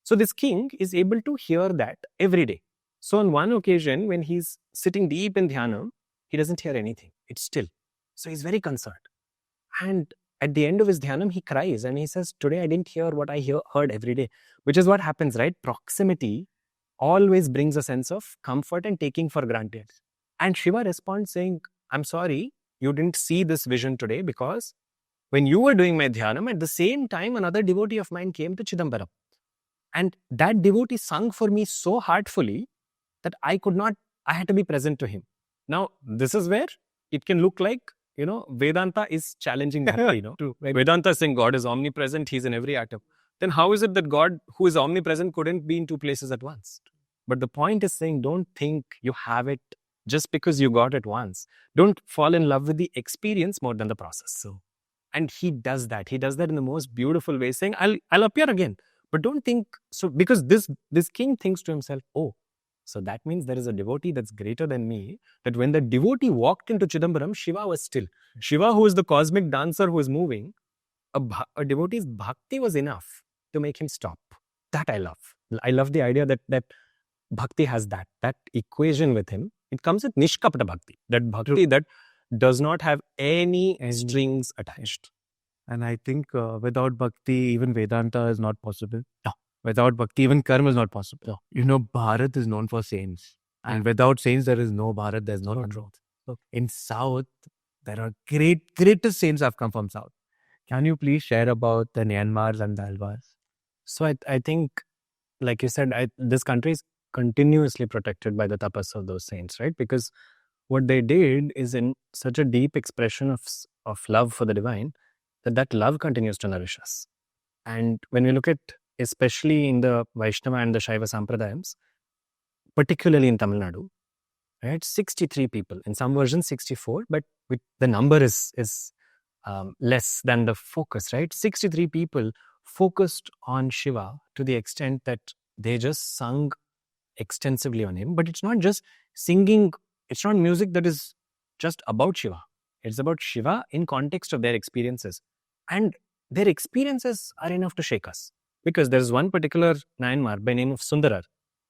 So this king is able to hear that every day. So on one occasion, when he's sitting deep in dhyanam, he doesn't hear anything. It's still. So he's very concerned. And at the end of his dhyanam, he cries and he says, today I didn't hear what I heard every day. Which is what happens, right? Proximity always brings a sense of comfort and taking for granted. And Shiva responds saying, I'm sorry, you didn't see this vision today because when you were doing my dhyanam, at the same time, another devotee of mine came to Chidambaram. And that devotee sung for me so heartfully that I had to be present to him. Now, this is where it can look like, Vedanta is challenging Bhakti, Vedanta is saying God is omnipresent, he's in every atom. Then how is it that God, who is omnipresent, couldn't be in two places at once? But the point is saying, don't think you have it just because you got it once. Don't fall in love with the experience more than the process. So, and he does that. He does that in the most beautiful way, saying, I'll appear again. But don't think, so because this king thinks to himself, oh, so that means there is a devotee that's greater than me, that when the devotee walked into Chidambaram, Shiva was still. Shiva, who is the cosmic dancer who is moving, a devotee's bhakti was enough to make him stop. That I love. I love the idea that bhakti has that equation with him. It comes with nishkapata bhakti, that bhakti that does not have any strings attached. And I think without bhakti, even Vedanta is not possible. No. Without bhakti, even karma is not possible. No. Bharat is known for saints. And without saints, there is no Bharat, there is no truth. So in South, there are greatest saints have come from South. Can you please share about the Myanmars and the Alvars? So I think, like you said, this country is continuously protected by the tapas of those saints, right? Because what they did is in such a deep expression of love for the divine, that love continues to nourish us. And when we look at, especially in the Vaishnava and the Shaiva Sampradayams, particularly in Tamil Nadu, right, 63 people, in some versions 64, but the number is less than the focus, right? 63 people focused on Shiva to the extent that they just sung extensively on him. But it's not just singing, it's not music that is just about Shiva. It's about Shiva in context of their experiences. And their experiences are enough to shake us. Because there's one particular Nayanmar by name of Sundarar.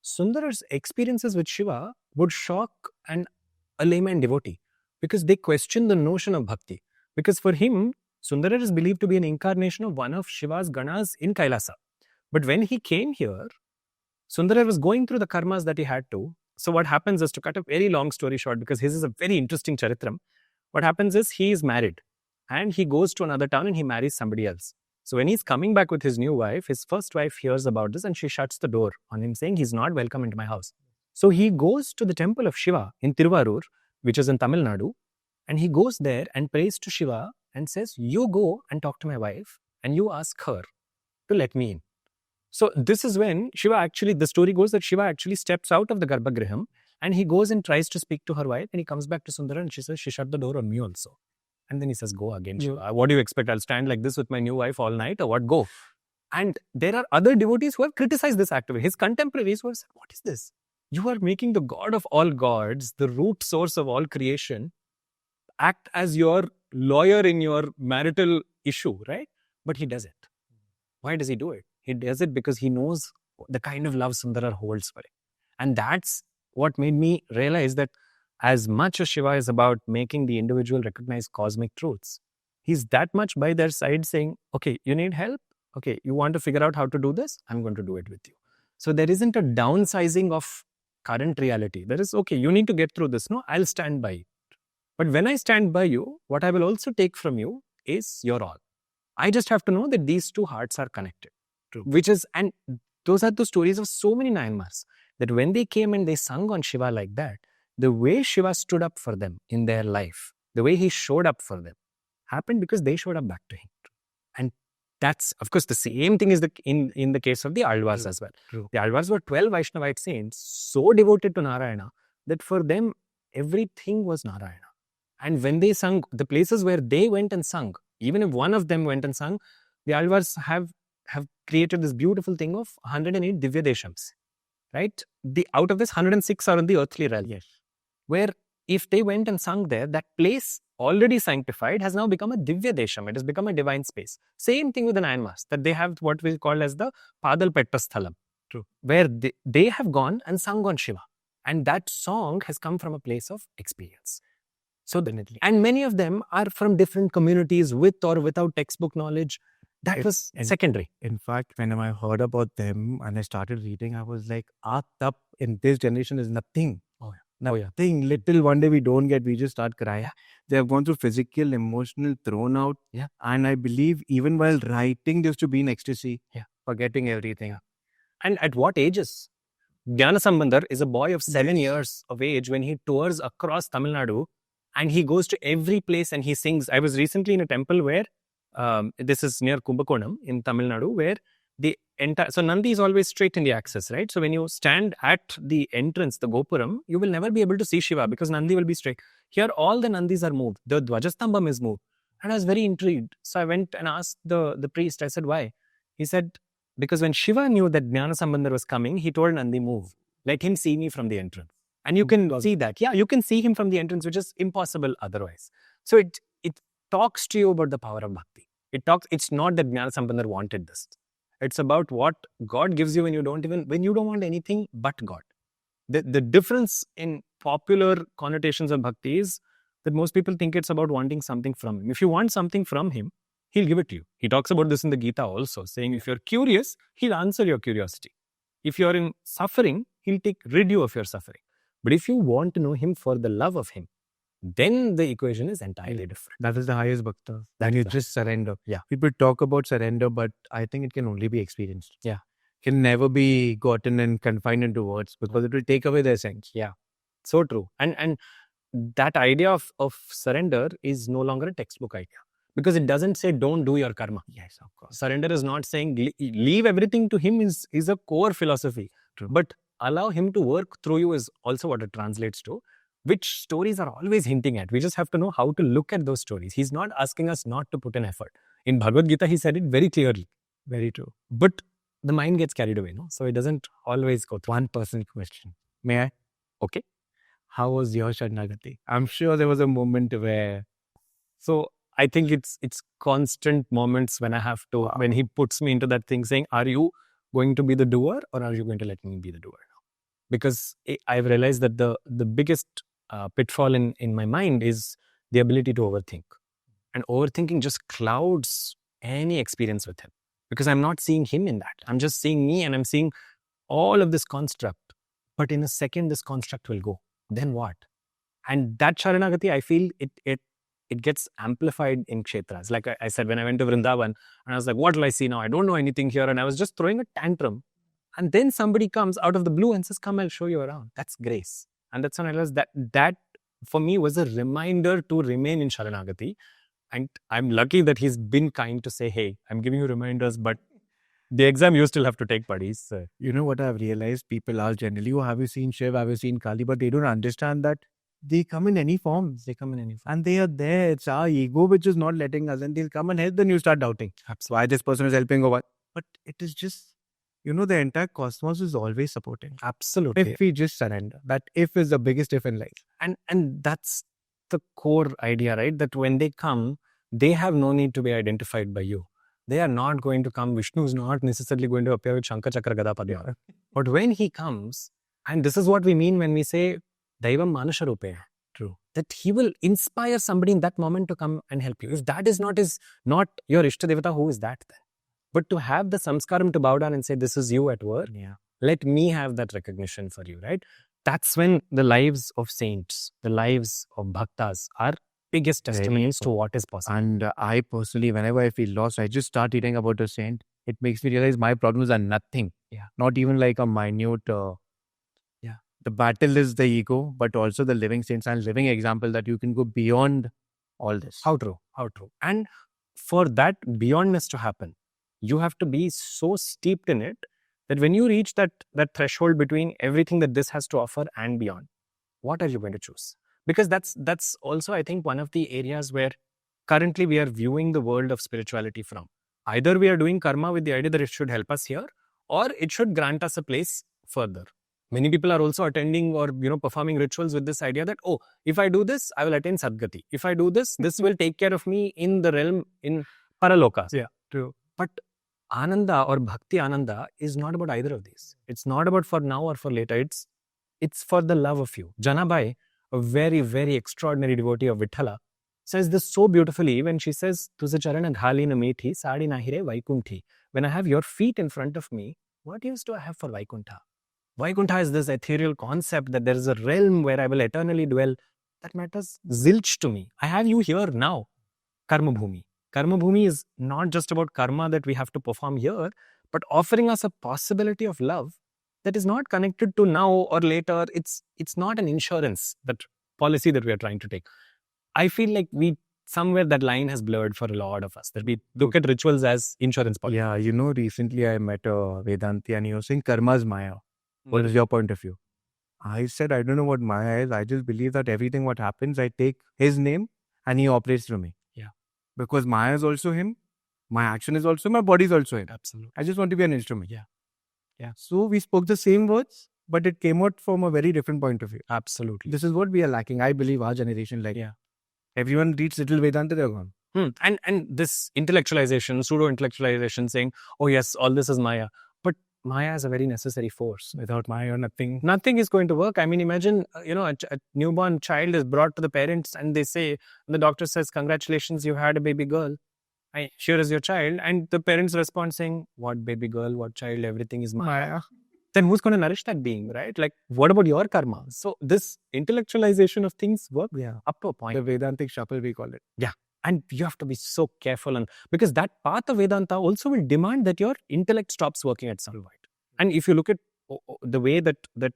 Sundarar's experiences with Shiva would shock a layman devotee. Because they question the notion of bhakti. Because for him, Sundarar is believed to be an incarnation of one of Shiva's ganas in Kailasa. But when he came here, Sundarar was going through the karmas that he had to. So what happens is, to cut a very long story short, because his is a very interesting charitram, what happens is he is married and he goes to another town and he marries somebody else. So when he's coming back with his new wife, his first wife hears about this and she shuts the door on him, saying he's not welcome into my house. So he goes to the temple of Shiva in Tiruvarur, which is in Tamil Nadu, and he goes there and prays to Shiva and says, you go and talk to my wife and you ask her to let me in. So this is when the story goes that Shiva actually steps out of the Garbhagriham and he goes and tries to speak to her wife, and he comes back to Sundara and she says, she shut the door on me also. And then he says, go again, Shiva. What do you expect? I'll stand like this with my new wife all night or what? Go. And there are other devotees who have criticized this activity. His contemporaries who have said, what is this? You are making the God of all gods, the root source of all creation, act as your lawyer in your marital issue, right? But he does it. Why does he do it? He does it because he knows the kind of love Sundara holds for him. And that's what made me realize that as much as Shiva is about making the individual recognize cosmic truths, he's that much by their side saying, okay, you need help? Okay, you want to figure out how to do this? I'm going to do it with you. So there isn't a downsizing of current reality. There is, okay, you need to get through this. No, I'll stand by you. But when I stand by you, what I will also take from you is your all. I just have to know that these two hearts are connected. True. And those are the stories of so many Nayanmars, that when they came and they sung on Shiva like that, the way Shiva stood up for them in their life, the way he showed up for them, happened because they showed up back to him. And that's, of course, the same thing is in the case of the Alvars as well. True. The Alvars were 12 Vaishnavite saints, so devoted to Narayana, that for them, everything was Narayana. And when they sung, the places where they went and sung, even if one of them went and sung, the Alvars have created this beautiful thing of 108 Divya Deshams, right? Out of this, 106 are in the earthly realm. Yes. Where if they went and sung there, that place already sanctified has now become a Divya Desham. It has become a divine space. Same thing with the Nayanmars, that they have what we call as the Padal Pettasthalam. True. Where they have gone and sung on Shiva. And that song has come from a place of experience. So definitely. And many of them are from different communities with or without textbook knowledge. That was secondary. In fact, when I heard about them and I started reading, I was like, our tap in this generation is nothing. Oh, yeah. Nothing. Little one day we don't get, we just start crying. Yeah. They have gone through physical, emotional, thrown out. Yeah. And I believe even while writing, they used to be in ecstasy. Yeah. Forgetting everything. And at what ages? Jnanasambandar is a boy of 7 years of age when he tours across Tamil Nadu and he goes to every place and he sings. I was recently in a temple where, this is near Kumbakonam in Tamil Nadu, where the entire, so Nandi is always straight in the axis, right? So when you stand at the entrance, the Gopuram, you will never be able to see Shiva because Nandi will be straight. Here, all the Nandis are moved. The Dvajastambam is moved. And I was very intrigued. So I went and asked the priest, I said, why? He said, because when Shiva knew that Jnanasambandar was coming, he told Nandi, move. Let him see me from the entrance. And you can see that. Yeah, you can see him from the entrance, which is impossible otherwise. So it talks to you about the power of Bhakti. It's not that Jnanasambandar wanted this. It's about what God gives you when you don't want anything but God. The difference in popular connotations of Bhakti is that most people think it's about wanting something from him. If you want something from him, he'll give it to you. He talks about this in the Gita also, saying if you're curious, he'll answer your curiosity. If you're in suffering, he'll rid you of your suffering. But if you want to know him for the love of him, then the equation is entirely different. That is the highest bhakta. Then you just surrender. Yeah. People talk about surrender, but I think it can only be experienced. Yeah. Can never be gotten and confined into words because it will take away the essence. Yeah. So true. And that idea of surrender is no longer a textbook idea. Because it doesn't say don't do your karma. Yes, of course. Surrender is not saying leave everything to him is a core philosophy. True. But allow him to work through you is also what it translates to, which stories are always hinting at. We just have to know how to look at those stories. He's not asking us not to put in effort. In Bhagavad Gita, he said it very clearly. Very true. But the mind gets carried away, no? So it doesn't always go through. One personal question. May I? Okay. How was your Sharanagati? I'm sure there was a moment where... So I think it's constant moments when I have to, when he puts me into that thing saying, are you going to be the doer or are you going to let me be the doer? Because I've realized that the biggest pitfall in my mind is the ability to overthink. And overthinking just clouds any experience with him. Because I'm not seeing him in that. I'm just seeing me and I'm seeing all of this construct. But in a second, this construct will go. Then what? And that Sharanagati, I feel it gets amplified in kshetras. Like I said, when I went to Vrindavan, and I was like, what will I see now? I don't know anything here. And I was just throwing a tantrum. And then somebody comes out of the blue and says, come, I'll show you around. That's grace. And that's when I realized that for me was a reminder to remain in Sharanagati. And I'm lucky that he's been kind to say, hey, I'm giving you reminders, but the exam you still have to take, buddies. You know what I've realized? People ask generally, oh, have you seen Shiv? Have you seen Kali? But they don't understand that they come in any forms. They come in any form. And they are there. It's our ego which is not letting us. And they'll come and help. Then you start doubting. Absolutely. Why this person is helping or what? But it is just, the entire cosmos is always supporting. Absolutely. If we just surrender. That if is the biggest if in life. And that's the core idea, right? That when they come, they have no need to be identified by you. They are not going to come. Vishnu is not necessarily going to appear with Shankha Chakra Gada Padma. But when he comes, and this is what we mean when we say Daivam Manusha Rupe. True. That he will inspire somebody in that moment to come and help you. If that is not your Ishta Devata, who is that then? But to have the samskaram to bow down and say, this is you at work, let me have that recognition for you, right? That's when the lives of saints, the lives of bhaktas are biggest Very testimonies to true. what is possible. And I personally, whenever I feel lost, I just start reading about a saint. It makes me realize my problems are nothing. Yeah. Not even like a minute. Yeah. The battle is the ego, but also the living saints and living example that you can go beyond all this. How true. How true. And for that beyondness to happen, you have to be so steeped in it that when you reach that threshold between everything that this has to offer and beyond, what are you going to choose? Because that's also, I think, one of the areas where currently we are viewing the world of spirituality from. Either we are doing karma with the idea that it should help us here, or it should grant us a place further. Many people are also attending or performing rituals with this idea that, oh, if I do this, I will attain Sadgati. If I do this, this will take care of me in the realm in Paralokas. Yeah, true. But Ananda or Bhakti Ananda is not about either of these. It's not about for now or for later. It's for the love of you. Janabai, a very, very extraordinary devotee of Vithala, says this so beautifully when she says, Tuze charana dhali na methi, sadi nahire vaikunthi. When I have your feet in front of me, what use do I have for Vaikuntha? Vaikuntha is this ethereal concept that there is a realm where I will eternally dwell. That matters zilch to me. I have you here now. Karma Bhumi. Karma Bhumi is not just about karma that we have to perform here, but offering us a possibility of love that is not connected to now or later. It's not an insurance, that policy that we are trying to take. I feel like somewhere that line has blurred for a lot of us, that we look at rituals as insurance policy. Yeah, recently I met a Vedanti and he was saying karma is Maya. What is your point of view? I said, I don't know what Maya is. I just believe that everything what happens, I take his name and he operates through me. Yeah. Because Maya is also him. My action is also, my body is also him. Absolutely. I just want to be an instrument. Yeah. Yeah. So we spoke the same words, but it came out from a very different point of view. Absolutely. This is what we are lacking. I believe our generation, everyone reads little Vedanta, they're gone. And this intellectualization, pseudo-intellectualization saying, oh yes, all this is Maya. But Maya is a very necessary force. Without Maya, nothing is going to work. I mean, imagine, a newborn child is brought to the parents and the doctor says, congratulations, you had a baby girl. Here is your child. And the parents respond saying, what baby girl, what child, everything is Maya. Then who's going to nourish that being, right? Like, what about your karma? So this intellectualization of things works up to a point. The Vedantic shuffle, we call it. Yeah. And you have to be so careful, because that path of Vedanta also will demand that your intellect stops working at some point. And if you look at the way that the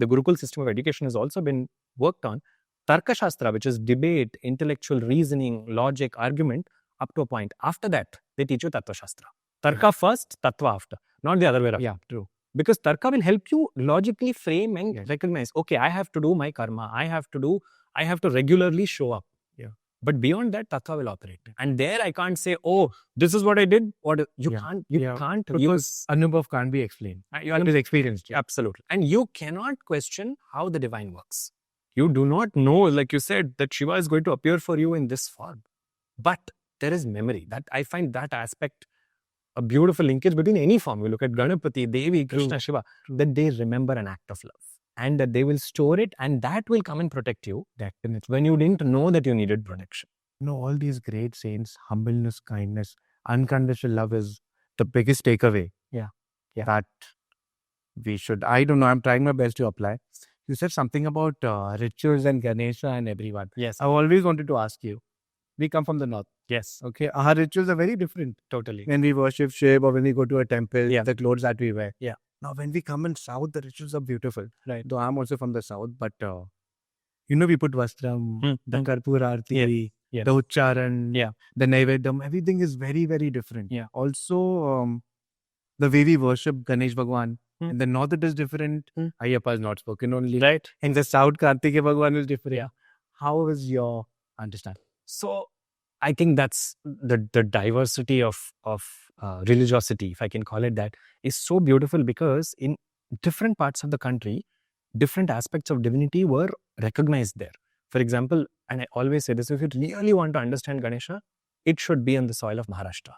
Gurukul system of education has also been worked on, Tarka Shastra, which is debate, intellectual reasoning, logic, argument, up to a point. After that, they teach you Tattva Shastra. Tarka first, Tattva after. Not the other way around. Yeah, true. Because Tarka will help you logically frame and recognize, okay, I have to do my karma. I have to regularly show up. Yeah. But beyond that, Tattva will operate. And there I can't say, oh, this is what I did. You can't. Because Anubhav can't be explained. You always experienced. Absolutely. And you cannot question how the divine works. You do not know, like you said, that Shiva is going to appear for you in this form. But there is memory. That I find that aspect a beautiful linkage between any form. We look at Ganapati, Devi, Krishna, Shiva, that they remember an act of love. And that they will store it, and that will come and protect you when you didn't know that you needed protection. All these great saints, humbleness, kindness, unconditional love is the biggest takeaway. Yeah. That we should, I don't know, I'm trying my best to apply. You said something about rituals and Ganesha and everyone. Yes. I always wanted to ask you. We come from the north. Yes. Okay. Our rituals are very different. Totally. When we worship Shiv or when we go to a temple, Yeah. the clothes that we wear. Yeah. Now, when we come in south, the rituals are beautiful. Right. Though I'm also from the south, but we put vastram, the karpur arti, Yeah. the ucharan, the naivedam, everything is very, very different. Yeah. Also, the way we worship Ganesh Bhagwan, in the north it is different. Ayyappa is not spoken only. Right. In the south, Kartikeya Bhagwan is different. Yeah. How is your understanding? So, I think that's the diversity of religiosity, if I can call it that, is so beautiful, because in different parts of the country, different aspects of divinity were recognized there. For example, and I always say this, if you really want to understand Ganesha, it should be on the soil of Maharashtra,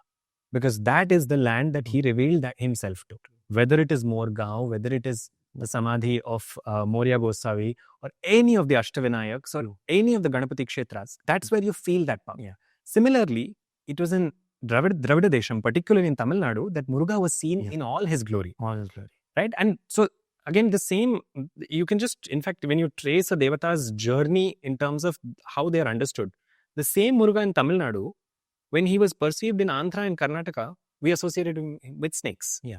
because that is the land that he revealed himself to. Whether it is Morgaon, whether it is the Samadhi of Maurya Gosavi, or any of the Ashtavinayaks, or any of the Ganapati Kshetras, that's where you feel that power. Yeah. Similarly, it was in Dravida Desham, particularly in Tamil Nadu, that Muruga was seen in all his glory. Right? And so, again, the same, you can just, in fact, when you trace a Devata's journey in terms of how they are understood, The same Muruga in Tamil Nadu, when he was perceived in Andhra and Karnataka, we associated him with snakes. Yeah.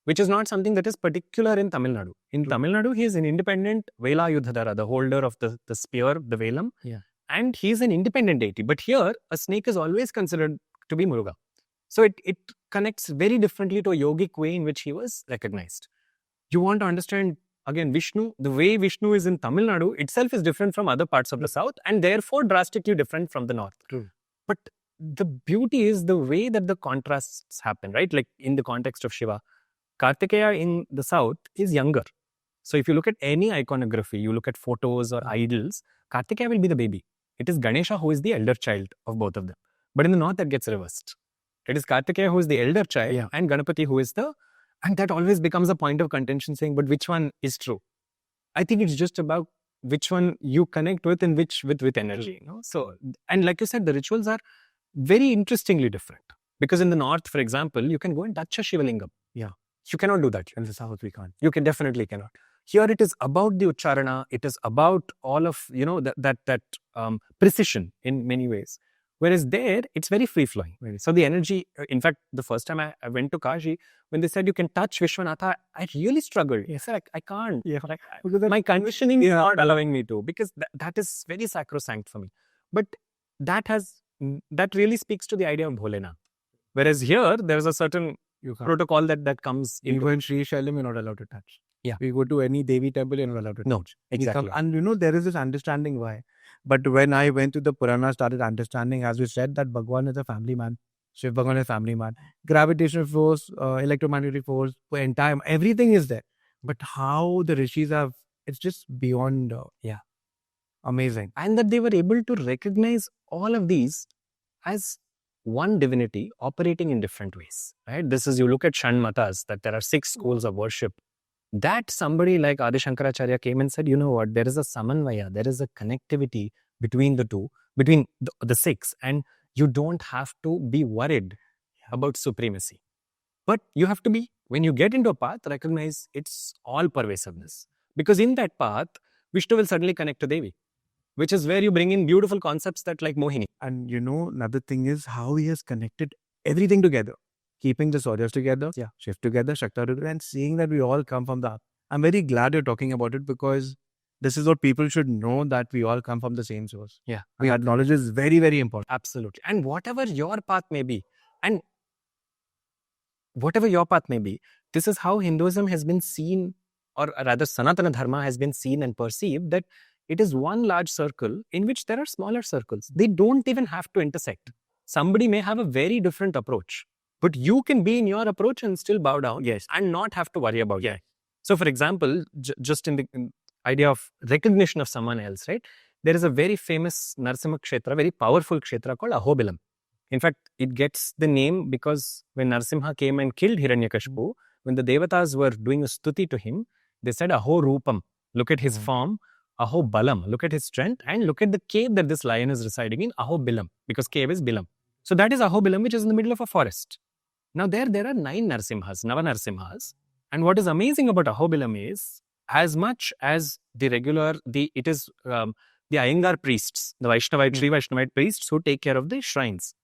Which is not something that is particular in Tamil Nadu. In Tamil Nadu, he is an independent Vela Yudhadara, the holder of the spear, the Velam. Yeah. And he is an independent deity. But here, a snake is always considered to be Muruga. So it connects very differently to a yogic way in which he was recognized. You want to understand, again, Vishnu, the way Vishnu is in Tamil Nadu itself is different from other parts of the south and therefore drastically different from the north. True. But the beauty is the way that the contrasts happen, right? Like in the context of Shiva, Kartikeya in the south is younger. So if you look at any iconography, you look at photos or idols, Kartikeya will be the baby. It is Ganesha who is the elder child of both of them. But in the north, that gets reversed. It is Kartikeya who is the elder child and Ganapati who is the... And that always becomes a point of contention saying, but which one is true? I think it's just about which one you connect with and which with energy. You know? So, and like you said, the rituals are very interestingly different. Because in the north, for example, you can go and touch a Shivalingam. Yeah. You cannot do that. In the south, we can't. You can definitely cannot. Here it is about the Ucharana. It is about all of, that precision in many ways. Whereas there, it's very free-flowing. So the energy, in fact, the first time I went to Kashi, when they said you can touch Vishwanatha, I really struggled. I said, I can't. Yeah. My conditioning is not allowing me to, because that is very sacrosanct for me. But that really speaks to the idea of Bholena. Whereas here, there is a certain protocol that comes in. Even Sri Shailam, you're not allowed to touch. Yeah. We go to any Devi temple, you're not allowed to touch. No, exactly. And there is this understanding why. But when I went to the Purana, started understanding, as we said, that Bhagwan is a family man. Shiv Bhagwan is a family man. Gravitational force, electromagnetic force, entire, everything is there. But how the rishis have, it's just beyond amazing. And that they were able to recognize all of these as one divinity operating in different ways. Right? This is, you look at Shanmatas, that there are 6 schools of worship. That somebody like Adi Shankaracharya came and said, you know what, there is a samanvaya, there is a connectivity between the two, between the 6, and you don't have to be worried about supremacy. But you have to be, when you get into a path, recognize its all pervasiveness. Because in that path, Vishnu will suddenly connect to Devi, which is where you bring in beautiful concepts that like Mohini. And another thing is how he has connected everything together. Keeping the Sauryas together, Shiv together, Shakta together, and seeing that we all come from that. I'm very glad you're talking about it, because this is what people should know, that we all come from the same source. Yeah. That knowledge is very, very important. Absolutely. And whatever your path may be, this is how Hinduism has been seen, or rather Sanatan Dharma has been seen and perceived, that it is one large circle in which there are smaller circles. They don't even have to intersect. Somebody may have a very different approach. But you can be in your approach and still bow down and not have to worry about it. So, for example, just in the idea of recognition of someone else, right? There is a very famous Narasimha Kshetra, very powerful Kshetra called Ahobilam. In fact, it gets the name because when Narasimha came and killed Hiranyakashipu, when the Devatas were doing a stuti to him, they said, Aho Rupam, look at his form, Aho Balam, look at his strength, and look at the cave that this lion is residing in, Aho Bilam, because cave is Bilam. So that is Aho Bilam, which is in the middle of a forest. Now there are 9 Narasimhas, Nava-Narasimhas. And what is amazing about Ahobilam is, as much as it is the Iyengar priests, the Vaishnavite, Sri Vaishnavite priests who take care of the shrines.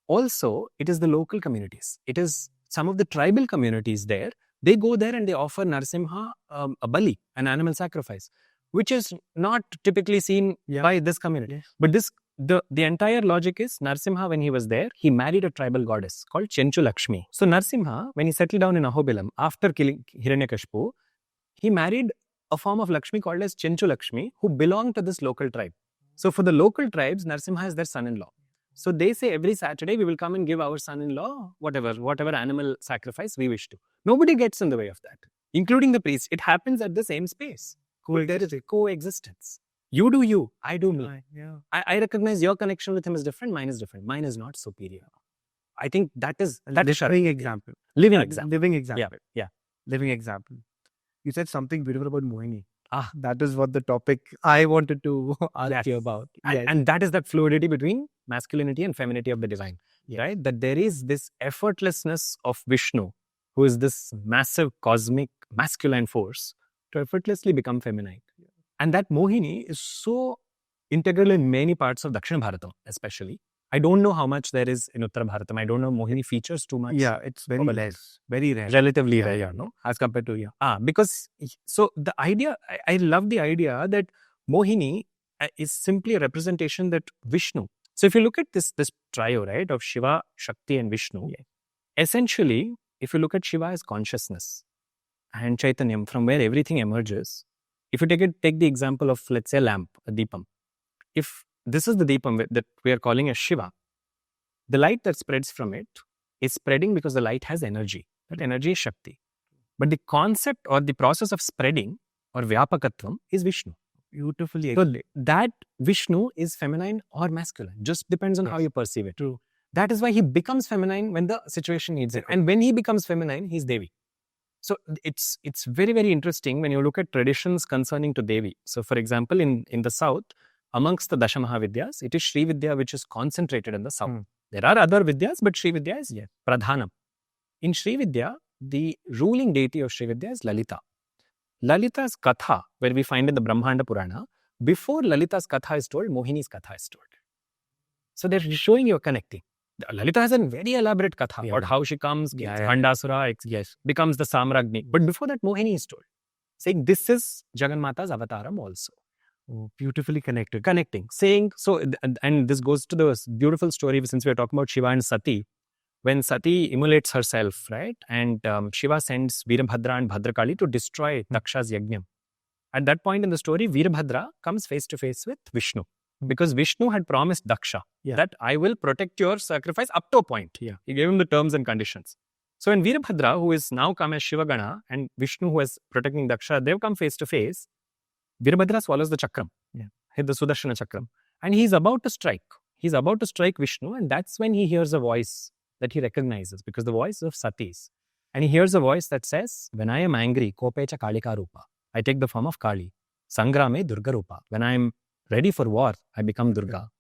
Also, it is the local communities. It is some of the tribal communities there. They go there and they offer Narasimha a bali, an animal sacrifice, which is not typically seen by this community. But the entire logic is Narasimha, when he was there, he married a tribal goddess called Chenchu Lakshmi. So Narasimha, when he settled down in Ahobilam after killing Hiranyakashipu, he married a form of Lakshmi called as Chenchu Lakshmi, who belonged to this local tribe. So for the local tribes, Narasimha is their son-in-law. So they say every Saturday we will come and give our son-in-law whatever animal sacrifice we wish to. Nobody gets in the way of that, including the priest. It happens at the same space. There is a coexistence. You do you, I do me. I recognize your connection with him is different, mine is different. Mine is not superior. I think that is living example. Living example. Living example. Yeah. Living example. You said something beautiful about Mohini. That is what the topic I wanted to ask you about. And that is that fluidity between masculinity and femininity of the divine. Right? That there is this effortlessness of Vishnu, who is this massive cosmic masculine force, to effortlessly become feminine. And that Mohini is so integral in many parts of Dakshina Bharatam, especially. I don't know how much there is in Uttara Bharatam. I don't know Mohini features too much. Yeah, it's very less, very rare. Relatively rare, no? As compared to Because so the idea, I love the idea that Mohini is simply a representation that Vishnu. So if you look at this trio, right, of Shiva, Shakti, and Vishnu, essentially, if you look at Shiva as consciousness and Chaitanyam, from where everything emerges, if you take the example of, let's say, a lamp, a deepam. If this is the deepam that we are calling as Shiva, the light that spreads from it is spreading because the light has energy. That energy is Shakti. But the concept or the process of spreading or Vyapakatvam is Vishnu. Beautifully explained. So that Vishnu is feminine or masculine. Just depends on how you perceive it. True. That is why he becomes feminine when the situation needs it. And when he becomes feminine, he's Devi. So it's very, very interesting when you look at traditions concerning to Devi. So for example, in the south, amongst the Dasha Mahavidyas, it is Sri Vidya which is concentrated in the south. There are other Vidyas, but Sri Vidya is Pradhanam. In Sri Vidya, the ruling deity of Sri Vidya is Lalita. Lalita's Katha, where we find in the Brahmanda Purana, before Lalita's Katha is told, Mohini's Katha is told. So they're showing you're connecting. Lalita has a very elaborate Katha about how she comes, Khandasura, becomes the Samragni. But before that, Mohini is told, saying this is Jagannata's avataram also. Oh, beautifully connected. Connecting, saying, so, and this goes to the beautiful story since we are talking about Shiva and Sati. When Sati immolates herself, right? And Shiva sends Virabhadra and Bhadrakali to destroy Daksha's Yajnam. At that point in the story, Virabhadra comes face to face with Vishnu. Because Vishnu had promised Daksha that I will protect your sacrifice up to a point. He gave him the terms and conditions. So when Virabhadra, who is now come as Shivagana, and Vishnu, who is protecting Daksha, they've come face to face. Virabhadra swallows the chakram, hit the Sudarshana chakram, and he's about to strike. He's about to strike Vishnu, and that's when he hears a voice that he recognizes, because the voice of Sati's. And he hears a voice that says, when I am angry, Kopecha Kalika Rupa, I take the form of Kali. Sangrame Durga Rupa. When I am ready for war, I become Durga.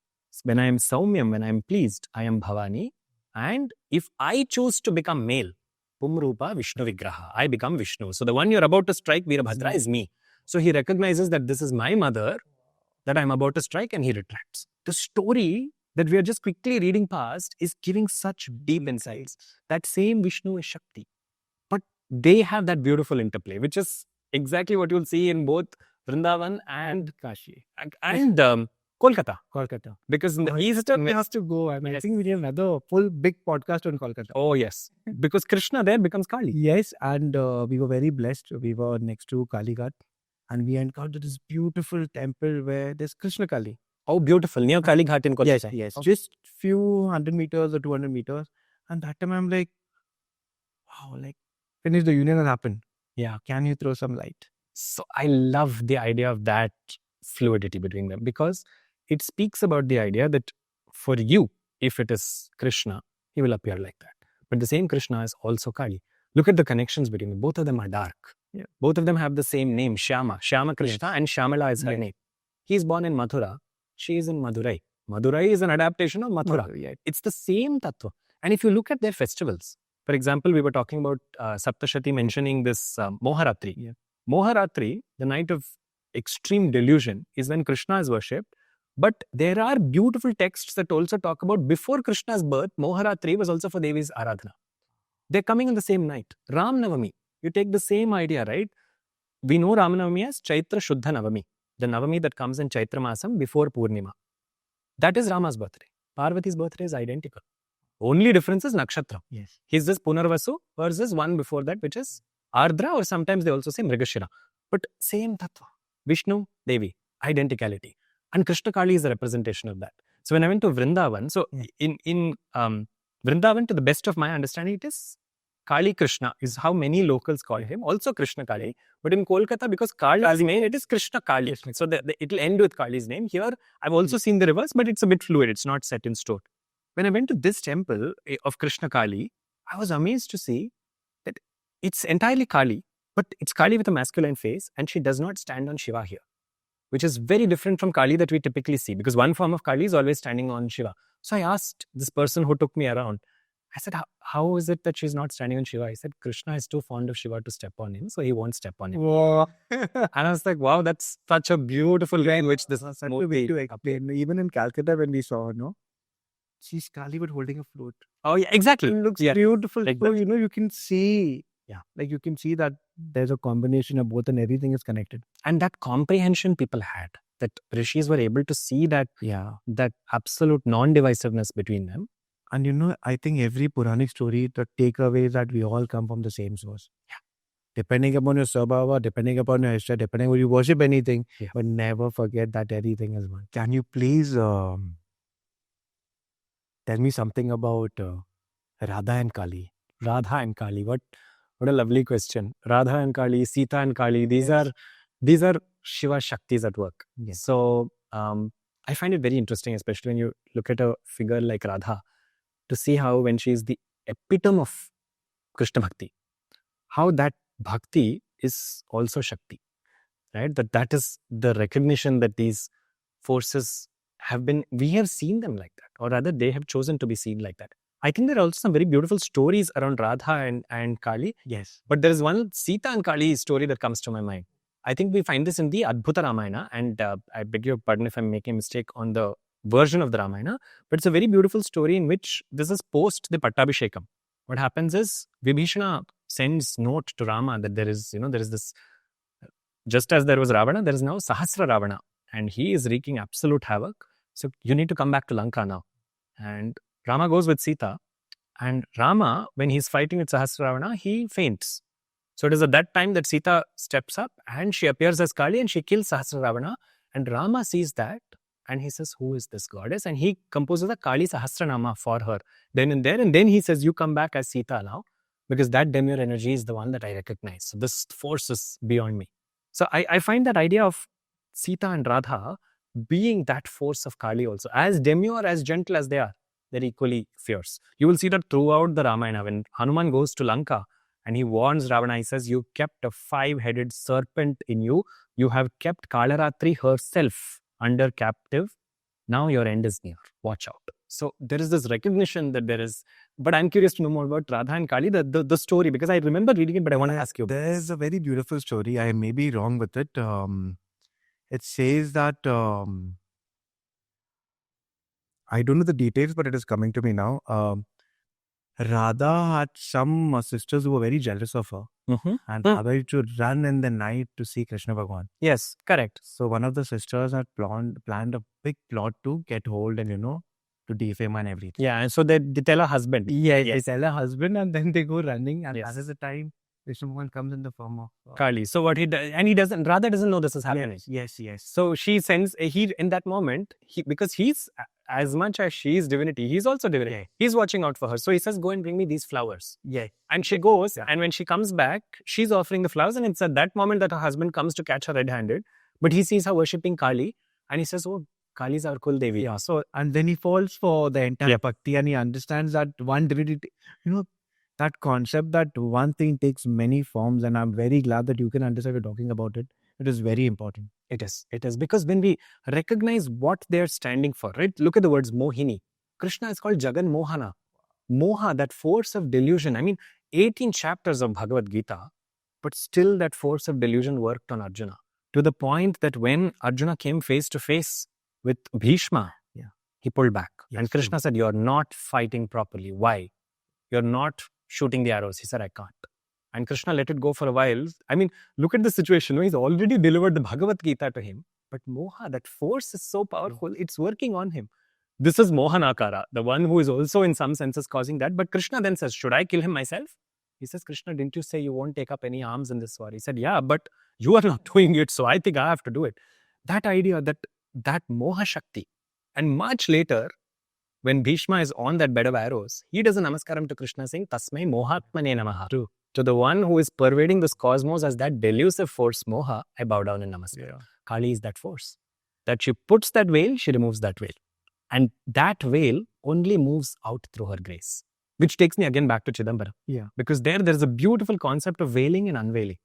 When I am Saumyam, when I am pleased, I am Bhavani. And if I choose to become male, Pumrupa Vishnu Vigraha, I become Vishnu. So the one you're about to strike, Virabhadra, is me. So he recognizes that this is my mother that I'm about to strike, and he retracts. The story that we are just quickly reading past is giving such deep insights. That same Vishnu is Shakti. But they have that beautiful interplay, which is exactly what you'll see in both Vrindavan and Kashi. And Kolkata. Because in the eastern has to go. I think we need another full big podcast on Kolkata. Oh, yes. Because Krishna there becomes Kali. Yes, and we were very blessed. We were next to Kali Ghat, and we encountered this beautiful temple where there's Krishna Kali. Oh, beautiful. Near Kali Ghat in Kolkata. Yes. Just few 100 meters or 200 meters. And that time I'm like, wow, like, when is the union has happened? Yeah. Can you throw some light? So I love the idea of that fluidity between them, because it speaks about the idea that for you, if it is Krishna, he will appear like that. But the same Krishna is also Kali. Look at the connections between them. Both of them are dark. Both of them have the same name, Shyama. Shyama Krishna, and Shyamala is her name. He is born in Mathura. She is in Madurai. Madurai is an adaptation of Mathura. It's the same tattva. And if you look at their festivals, for example, we were talking about Saptashati mentioning this Maharatri. Maharatri, the night of extreme delusion, is when Krishna is worshipped. But there are beautiful texts that also talk about before Krishna's birth, Maharatri was also for Devi's Aradhana. They're coming on the same night. Ram Navami, you take the same idea, right? We know Ram Navami as Chaitra Shuddha Navami, the Navami that comes in Chaitra Masam before Purnima. That is Rama's birthday. Parvati's birthday is identical. Only difference is Nakshatra. He's this Punarvasu versus one before that, which is Ardra, or sometimes they also say Mrigashira. But same tattva. Vishnu, Devi, identicality. And Krishna Kali is a representation of that. So when I went to Vrindavan, so in Vrindavan, to the best of my understanding, it is Kali Krishna is how many locals call him. Also Krishna Kali. But in Kolkata, because Kali's name, it is Krishna Kali. So it will end with Kali's name. Here, I've also seen the reverse, but it's a bit fluid. It's not set in stone. When I went to this temple of Krishna Kali, I was amazed to see that it's entirely Kali, but it's Kali with a masculine face, and she does not stand on Shiva here, which is very different from Kali that we typically see, because one form of Kali is always standing on Shiva. So I asked this person who took me around, I said, how is it that she's not standing on Shiva? He said, Krishna is too fond of Shiva to step on him, so he won't step on him. Wow. And I was like, wow, that's such a beautiful way in which this is way to explain. Even in Calcutta, when we saw her, no, she's Kali but holding a flute. Oh yeah, exactly. It looks beautiful. So, you can see, like you can see that there's a combination of both and everything is connected. And that comprehension people had, that rishis were able to see that, that absolute non-divisiveness between them. And I think every Puranic story, the takeaway is that we all come from the same source. Yeah. Depending upon your Sabhava, depending upon your history, depending on you worship anything, but never forget that everything is one. Can you please tell me something about Radha and Kali? Radha and Kali, what a lovely question. Radha and Kali, Sita and Kali, these are Shiva Shaktis at work. Yes. So I find it very interesting, especially when you look at a figure like Radha, to see how when she is the epitome of Krishna Bhakti, how that Bhakti is also Shakti, right? That is the recognition that these forces we have seen them like that, or rather they have chosen to be seen like that. I think there are also some very beautiful stories around Radha and Kali. Yes. But there is one Sita and Kali story that comes to my mind. I think we find this in the Adbhuta Ramayana, and I beg your pardon if I'm making a mistake on the version of the Ramayana, but it's a very beautiful story in which this is post the Pattabhishekam. What happens is Vibhishana sends note to Rama that there is this, just as there was Ravana, there is now Sahasra Ravana, and he is wreaking absolute havoc. So you need to come back to Lanka now. And Rama goes with Sita, and Rama, when he's fighting with Sahasra Ravana, he faints. So it is at that time that Sita steps up and she appears as Kali and she kills Sahasra Ravana. And Rama sees that and he says, who is this goddess? And he composes a Kali Sahasranama for her then and there. And then he says, you come back as Sita now, because that demure energy is the one that I recognize. So this force is beyond me. So I find that idea of Sita and Radha being that force of Kali also, as demure, as gentle as they are, they're equally fierce. You will see that throughout the Ramayana, when Hanuman goes to Lanka and he warns Ravana, he says, you kept a 5-headed serpent in you. You have kept Kalaratri herself under captive. Now your end is near. Watch out. So there is this recognition that there is, but I'm curious to know more about Radha and Kali, the story, because I remember reading it, but I want to ask you. There's a very beautiful story. I may be wrong with it. It says that, I don't know the details, but it is coming to me now. Radha had some sisters who were very jealous of her. And Radha used to run in the night to see Krishna Bhagwan. Yes, correct. So one of the sisters had planned a big plot to get hold and, to defame and everything. Yeah, and so they tell her husband. Yes. They tell her husband and then they go running. And that is the time Krishna Bhagwan comes in the form of Kali. So what he does, and Radha doesn't know this is happening. Yes. So she sends, in that moment, because he's, as much as she is divinity, he's also divinity. Yeah. He's watching out for her. So he says, go and bring me these flowers. Yeah. And she goes, and when she comes back, she's offering the flowers. And it's at that moment that her husband comes to catch her red-handed. But he sees her worshipping Kali. And he says, oh, Kali is our Kul Devi. Yeah. So, and then he falls for the entire Bhakti and he understands that one divinity, that concept that one thing takes many forms. And I'm very glad that you can understand we're talking about it. It is very important. It is. Because when we recognize what they're standing for, right? Look at the words Mohini. Krishna is called Jagan Mohana. Moha, that force of delusion. I mean, 18 chapters of Bhagavad Gita, but still that force of delusion worked on Arjuna. To the point that when Arjuna came face to face with Bhishma, he pulled back. Yes, and Krishna said, you're not fighting properly. Why? You're not shooting the arrows. He said, I can't. And Krishna let it go for a while. I mean, look at the situation. He's already delivered the Bhagavad Gita to him. But Moha, that force is so powerful. It's working on him. This is Mohanakara, the one who is also in some senses causing that. But Krishna then says, should I kill him myself? He says, Krishna, didn't you say you won't take up any arms in this war? He said, yeah, but you are not doing it. So I think I have to do it. That idea, that Moha Shakti. And much later, when Bhishma is on that bed of arrows, he does a namaskaram to Krishna saying, Tasmai Mohatmane Namaha. True. To the one who is pervading this cosmos as that delusive force, Moha, I bow down in namaskar. Yeah. Kali is that force. That she puts that veil, she removes that veil. And that veil only moves out through her grace. Which takes me again back to Chidambaram. Yeah. Because there is a beautiful concept of veiling and unveiling.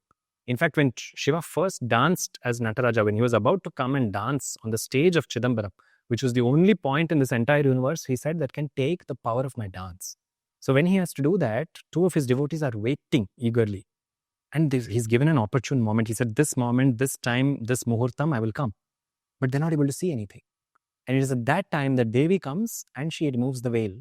In fact, when Shiva first danced as Nataraja, when he was about to come and dance on the stage of Chidambaram, which was the only point in this entire universe, he said, that can take the power of my dance. So when he has to do that, two of his devotees are waiting eagerly. And he's given an opportune moment. He said, this moment, this time, this muhurtam, I will come. But they're not able to see anything. And it is at that time that Devi comes and she removes the veil.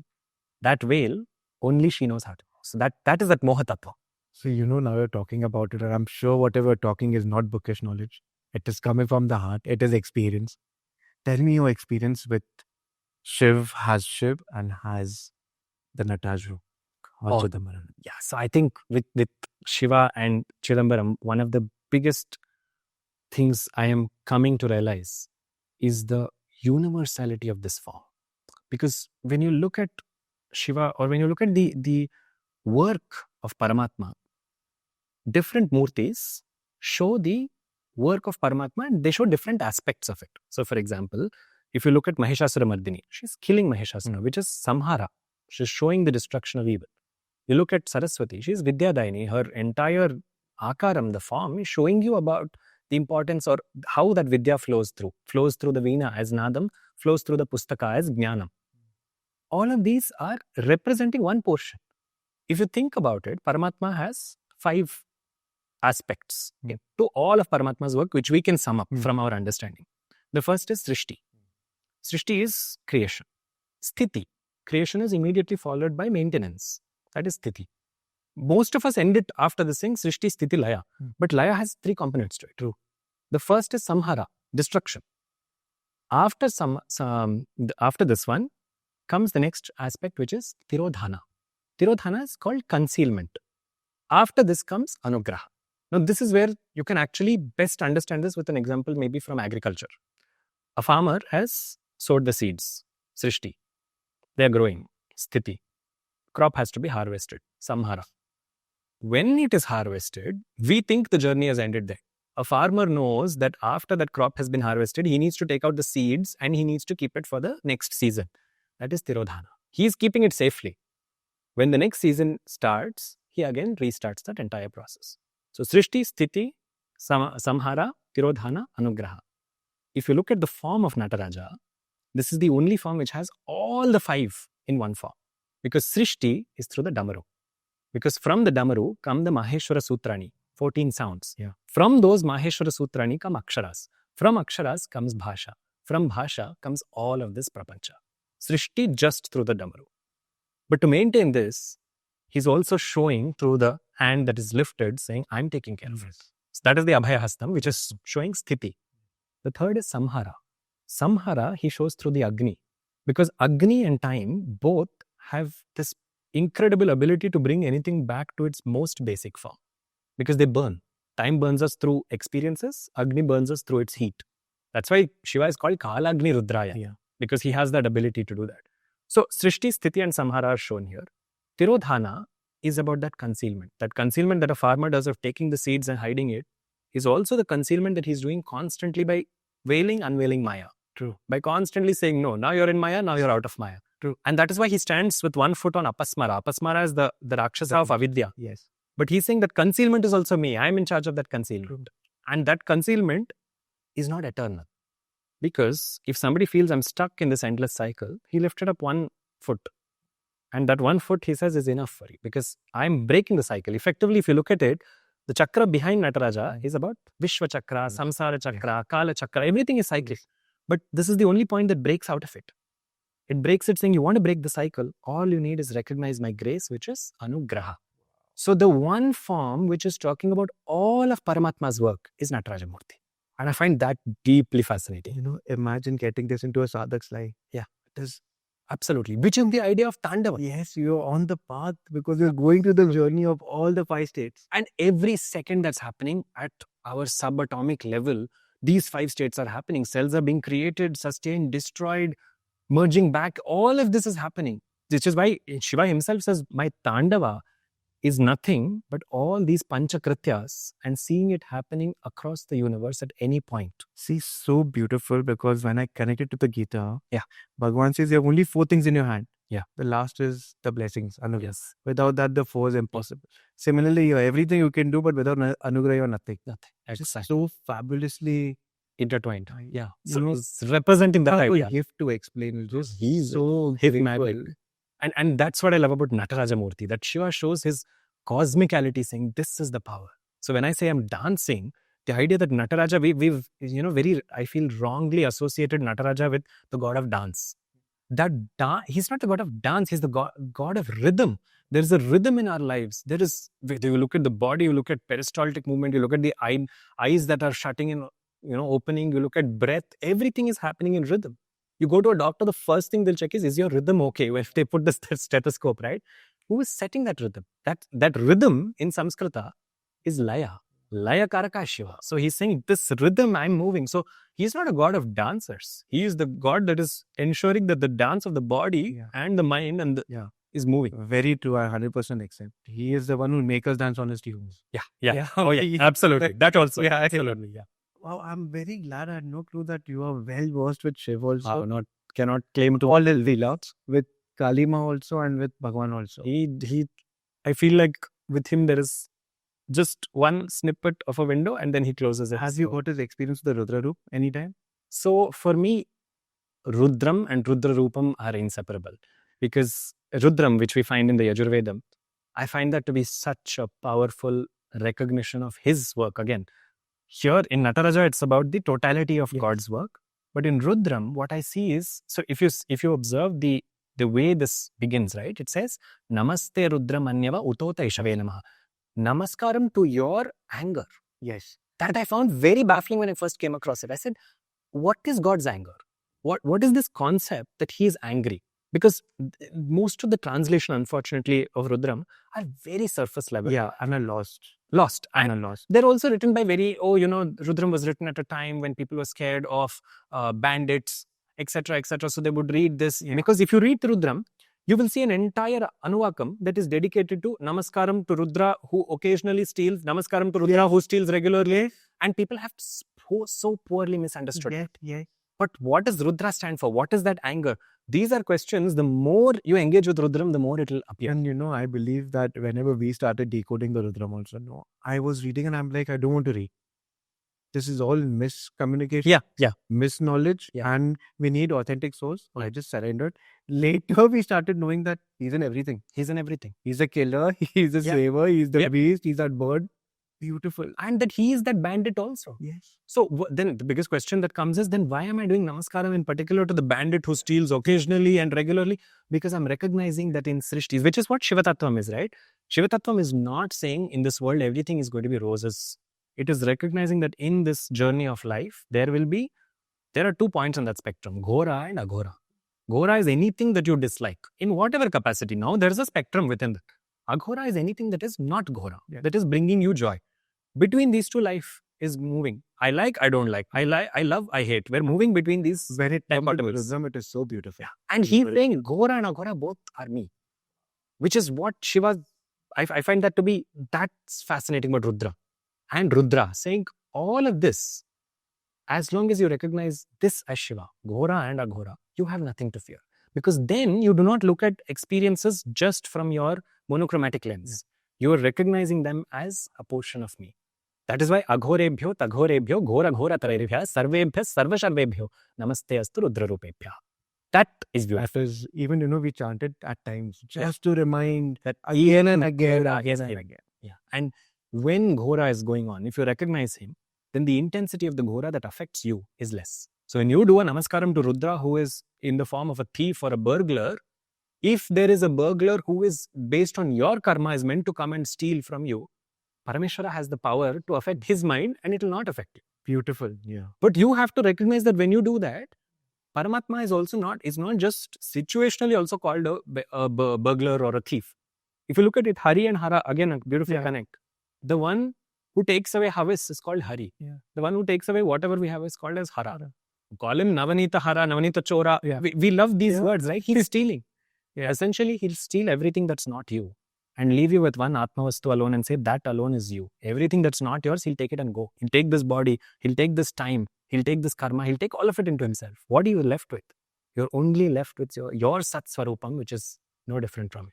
That veil, only she knows how to. So that is that moha tattva. So, now you're talking about it, and I'm sure whatever you're talking is not bookish knowledge. It is coming from the heart. It is experience. Tell me your experience with Shiv and has the Nataju or Chidambaram. Yeah, so I think with Shiva and Chidambaram, one of the biggest things I am coming to realize is the universality of this form. Because when you look at Shiva or when you look at the work of Paramatma, different murtis show the work of Paramatma and they show different aspects of it. So for example, if you look at Mahishasura Mardini, she's killing Mahishasura, which is samhara. She's showing the destruction of evil. You look at Saraswati, she's Vidyadaini. Her entire akaram, the form, is showing you about the importance or how that Vidya flows through the Veena as Nadam, flows through the Pustaka as Jnanam. All of these are representing one portion. If you think about it, Paramatma has 5 aspects to all of Paramatma's work, which we can sum up from our understanding. The first is Srishti. Srishti is creation. Sthiti. Creation is immediately followed by maintenance. That is Sthiti. Most of us end it after this thing, Srishti, Sthiti, Laya. But Laya has 3 components to it. True. The first is Samhara, destruction. After this one comes the next aspect, which is Tirodhana. Tirodhana is called concealment. After this comes Anugraha. Now, this is where you can actually best understand this with an example maybe from agriculture. A farmer has sowed the seeds, Srishti. They are growing, Sthiti. Crop has to be harvested, Samhara. When it is harvested, we think the journey has ended there. A farmer knows that after that crop has been harvested, he needs to take out the seeds and he needs to keep it for the next season. That is Tirodhana. He is keeping it safely. When the next season starts, he again restarts that entire process. So, Srishti, Sthiti, Samhara, Tirodhana, Anugraha. If you look at the form of Nataraja, this is the only form which has all the 5 in one form. Because Srishti is through the Damaru. Because from the Damaru come the Maheshwara Sutrani, 14 sounds. Yeah. From those Maheshwara Sutrani come Aksharas. From Aksharas comes Bhasha. From Bhasha comes all of this Prapancha. Srishti just through the Damaru. But to maintain this, he's also showing through the hand that is lifted, saying, I'm taking care of it. So that is the Abhaya Hastam, which is showing Sthiti. The third is Samhara. Samhara, he shows through the Agni. Because Agni and time both have this incredible ability to bring anything back to its most basic form. Because they burn. Time burns us through experiences. Agni burns us through its heat. That's why Shiva is called Kala Agni Rudraya. Yeah. Because he has that ability to do that. So, Srishti, Sthiti and Samhara are shown here. Tirodhana is about that concealment. That concealment that a farmer does of taking the seeds and hiding it is also the concealment that he's doing constantly by unveiling Maya. True. By constantly saying, no, now you're in Maya, now you're out of Maya. True. And that is why he stands with one foot on Apasmara. Apasmara is the Rakshasa of Avidya. Yes. But he's saying that concealment is also me. I'm in charge of that concealment. True. And that concealment is not eternal. Because if somebody feels I'm stuck in this endless cycle, he lifted up one foot. And that one foot, he says, is enough for you. Because I'm breaking the cycle. Effectively, if you look at it, the chakra behind Nataraja is about Vishwa Chakra, Samsara Chakra, Kala Chakra. Everything is cyclic. But this is the only point that breaks out of it. It breaks it saying, you want to break the cycle, all you need is recognize my grace, which is Anugraha. So the one form which is talking about all of Paramatma's work is Nataraja Murti. And I find that deeply fascinating. Imagine getting this into a sadhak's life. Yeah, it is. Absolutely. Which is the idea of Tandava. Yes, you're on the path because you're going through the journey of all the 5 states. And every second that's happening at our subatomic level, these 5 states are happening. Cells are being created, sustained, destroyed, merging back. All of this is happening. Which is why Shiva himself says, my Tandava is nothing but all these Panchakrityas and seeing it happening across the universe at any point. See, so beautiful because when I connect it to the Gita, Bhagavan says you have only 4 things in your hand. Yeah. The last is the blessings, Anugraha. Yes. Without that, the 4 is impossible. Similarly, you have everything you can do, but without Anugraha, you're nothing. Exactly. So fabulously intertwined. Yeah. So it's representing that idea. You have to explain. Just He's so hypnotic. And that's what I love about Nataraja Murti, that Shiva shows his cosmicality, saying this is the power. So when I say I'm dancing, the idea that Nataraja, we've I feel wrongly associated Nataraja with the god of dance. He's not the god of dance, he's the god of rhythm. There's a rhythm in our lives. You look at the body, you look at peristaltic movement, you look at the eyes that are shutting and opening, you look at breath, everything is happening in rhythm. You go to a doctor, the first thing they'll check is your rhythm okay? If they put the stethoscope, right? Who is setting that rhythm? That rhythm in Samskrita is Laya. Laya Karaka Shiva. So he's saying, this rhythm I'm moving. So he's not a god of dancers. He is the god that is ensuring that the dance of the body and the mind is moving. Very true. I 100% accept. He is the one who makes us dance on his tunes. Yeah. Oh yeah, absolutely. That also. Yeah, absolutely. Yeah. Wow, I'm very glad. I had no clue that you are well versed with Shiva also. Cannot claim to all his leelas with Kalima also and with Bhagwan also. I feel like with him there is just one snippet of a window and then he closes it. Have you got his experience with the Rudra Roop anytime? So for me, Rudram and Rudra Roopam are inseparable, because Rudram, which we find in the Yajurvedam, I find that to be such a powerful recognition of his work. Again, here in Nataraja, it's about the totality of God's work. But in Rudram, what I see is, so if you observe the way this begins, right? It says, Namaste Rudram Anyava Utota Ishave Namaha. Namaskaram to your anger. Yes. That I found very baffling when I first came across it. I said, what is God's anger? What is this concept that he is angry? Because most of the translation, unfortunately, of Rudram are very surface level. Yeah, and are lost. They're also written by Rudram was written at a time when people were scared of bandits, etc., etc. So they would read this. Yeah. Because if you read Rudram, you will see an entire Anuvakam that is dedicated to Namaskaram to Rudra, who occasionally steals, Namaskaram to Rudra, who steals regularly. And people have so poorly misunderstood. Yeah. But what does Rudra stand for? What is that anger? These are questions. The more you engage with Rudram, the more it will appear. And I believe that whenever we started decoding the Rudram also, I was reading and I'm like, I don't want to read. This is all miscommunication, misknowledge, and we need authentic source. I just surrendered. Later, we started knowing that he's in everything. He's in everything. He's a killer, he's a slaver, he's the beast, he's that bird. Beautiful. And that he is that bandit also. Yes. So then the biggest question that comes is, then why am I doing Namaskaram in particular to the bandit who steals occasionally and regularly? Because I'm recognizing that in Srishtis, which is what Shiva Tattvam is, right? Shiva Tattvam is not saying in this world everything is going to be roses. It is recognizing that in this journey of life, there are 2 points on that spectrum, Ghora and Aghora. Ghora is anything that you dislike in whatever capacity. Now there is a spectrum within that. Aghora is anything that is not Ghora, that is bringing you joy. Between these two, life is moving. I like, I don't like. I love, I hate. We're moving between these. When it comes to Buddhism, it is so beautiful. Yeah. And he's saying Ghora and Aghora both are me, which is what Shiva, I find that to be, that's fascinating about Rudra. And Rudra saying all of this, as long as you recognize this as Shiva, Ghora and Aghora, you have nothing to fear. Because then you do not look at experiences just from your monochromatic lens. You are recognizing them as a portion of me. That is why Aghorebhyo, Taghorebhyo, Ghora Ghora Tarebhya, Sarvebhya, Sarvasharvebhyo, Namaste Astu Rudra Rupebhya. That is beautiful. That is, even, we chanted at times just to remind that again and again. Yeah. And when Ghora is going on, if you recognize him, then the intensity of the Ghora that affects you is less. So when you do a Namaskaram to Rudra, who is in the form of a thief or a burglar, if there is a burglar who is based on your karma is meant to come and steal from you, Parameshwara has the power to affect his mind and it will not affect you. Beautiful, yeah. But you have to recognize that when you do that, Paramatma is not just situationally also called a burglar or a thief. If you look at it, Hari and Hara, again a beautiful connect. The one who takes away Havis is called Hari. Yeah. The one who takes away whatever we have is called as Hara. Call him Navanita Hara, Navanita Chora. Yeah. We love these words, right? He's stealing. Yeah. Essentially, he'll steal everything that's not you and leave you with one Atmavastu alone and say that alone is you. Everything that's not yours, he'll take it and go. He'll take this body, he'll take this time, he'll take this karma, he'll take all of it into himself. What are you left with? You're only left with your Sat Swarupam, which is no different from it.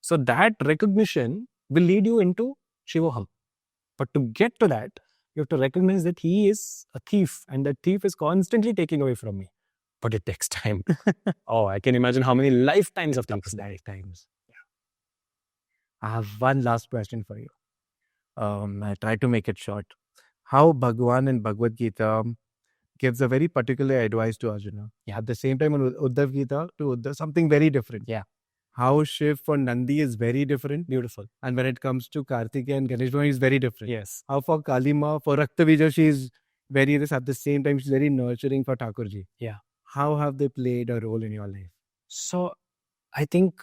So that recognition will lead you into Shivoham. But to get to that, you have to recognize that he is a thief and that thief is constantly taking away from me. but it takes time. Oh, I can imagine how many lifetimes of things. Lifetimes. I have one last question for you. I try to make it short. How Bhagwan in Bhagavad Gita gives a very particular advice to Arjuna. Yeah. At the same time, in Uddhav Gita, to Uddhav, something very different. Yeah. How Shiv for Nandi is very different. Beautiful. And when it comes to Kartikeya and Ganesh Bhagwan, is very different. Yes. How for Kalima, for Raktabija, she is very this. At the same time, she's very nurturing for Thakurji. Yeah. How have they played a role in your life? So I think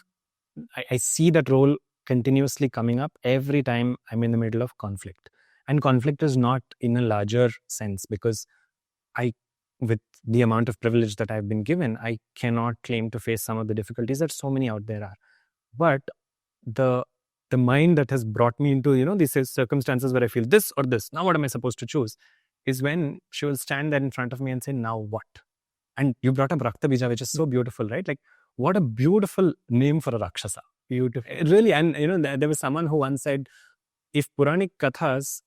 I see that role continuously coming up every time I'm in the middle of conflict. And conflict is not in a larger sense, because with the amount of privilege that I've been given, I cannot claim to face some of the difficulties that so many out there are. But the mind that has brought me into, these circumstances where I feel this or this, now what am I supposed to choose, is when she will stand there in front of me and say, now what? And you brought up Rakta Bija, which is so beautiful, right? Like, what a beautiful name for a Rakshasa. Beautiful. Really. And, there was someone who once said, if Puranic Kathas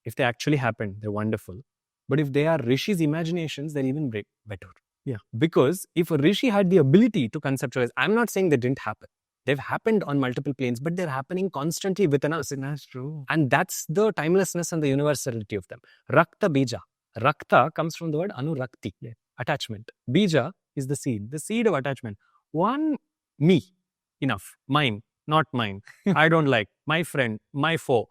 if they actually happened, they're wonderful. But if they are Rishi's imaginations, they're even better. Yeah. Because if a Rishi had the ability to conceptualize, I'm not saying they didn't happen. They've happened on multiple planes, but they're happening constantly within us. That's true. And that's the timelessness and the universality of them. Rakta Bija. Rakta comes from the word Anurakti, attachment. Bija is the seed of attachment. One, me, enough. Mine, not mine. I don't like. My friend, my foe.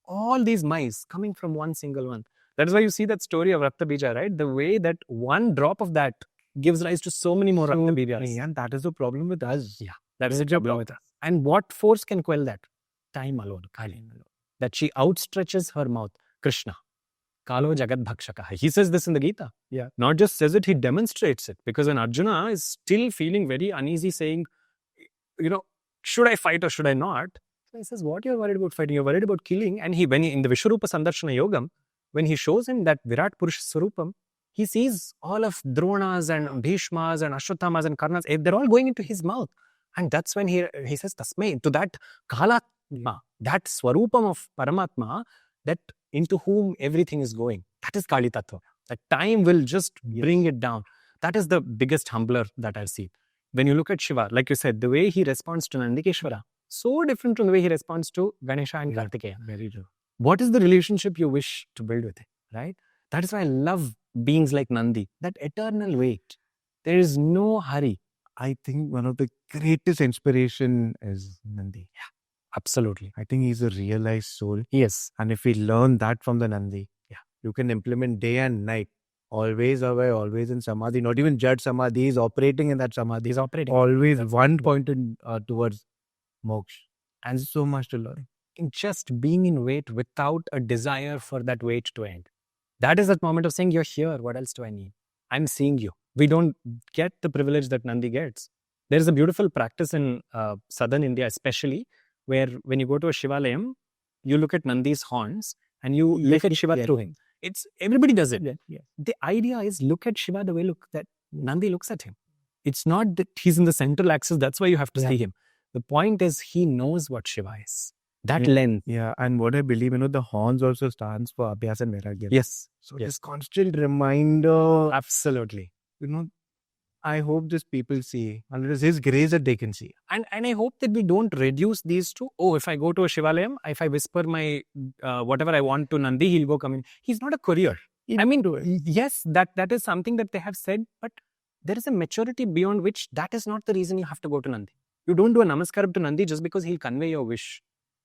All these mice coming from one single one. That is why you see that story of Rakta Bija, right? The way that one drop of that gives rise to so many more Rakta Bijas. And that is the problem with us. Yeah, that is the problem with us. And what force can quell that? Time alone, Kali alone. That she outstretches her mouth. Krishna. Kalo Jagat Bhakshaka. He says this in the Gita. Yeah. Not just says it, he demonstrates it. Because when Arjuna is still feeling very uneasy, saying, should I fight or should I not? So he says, what you're worried about fighting? You're worried about killing. And when he in the Vishwarupa Sandarshana Yogam, when he shows him that Virat Purusha Swarupam, he sees all of Dronas and Bhishmas and Ashwathamas and Karnas, they're all going into his mouth. And that's when he says, Tasmai, to that Kalatma, that Swarupam of Paramatma, that into whom everything is going. That is Kali Tattva. That time will just bring it down. That is the biggest humbler that I've seen. When you look at Shiva, like you said, the way he responds to Nandikeshwara, so different from the way he responds to Ganesha and Kartikeya. Very true. What is the relationship you wish to build with it, right? That is why I love beings like Nandi, that eternal wait. There is no hurry. I think one of the greatest inspiration is Nandi. Yeah, absolutely. I think he's a realized soul. Yes. And if we learn that from the Nandi, you can implement day and night. Always away, always in Samadhi. Not even judge Samadhi. He's operating in that Samadhi. He's operating. Always one pointed towards moksha. And so much to learn. Just being in wait without a desire for that wait to end. That is that moment of saying, you're here, what else do I need? I'm seeing you. We don't get the privilege that Nandi gets. There is a beautiful practice in southern India especially, where when you go to a Shivalayam, you look at Nandi's horns and you look at Shiva through him. Everybody does it. Yeah. The idea is look at Shiva the way that Nandi looks at him. It's not that he's in the central axis, that's why you have to see him. The point is he knows what Shiva is. That length. Yeah, and what I believe, the horns also stands for Abhyas and Vairagya. Yes. So this constant reminder. Absolutely. I hope this people see, and it is His grace that they can see. And I hope that we don't reduce these to, if I go to a Shivalayam, if I whisper my whatever I want to Nandi, he'll go come in. He's not a courier. Yes, that is something that they have said, but there is a maturity beyond which that is not the reason you have to go to Nandi. You don't do a namaskaram to Nandi just because he'll convey your wish.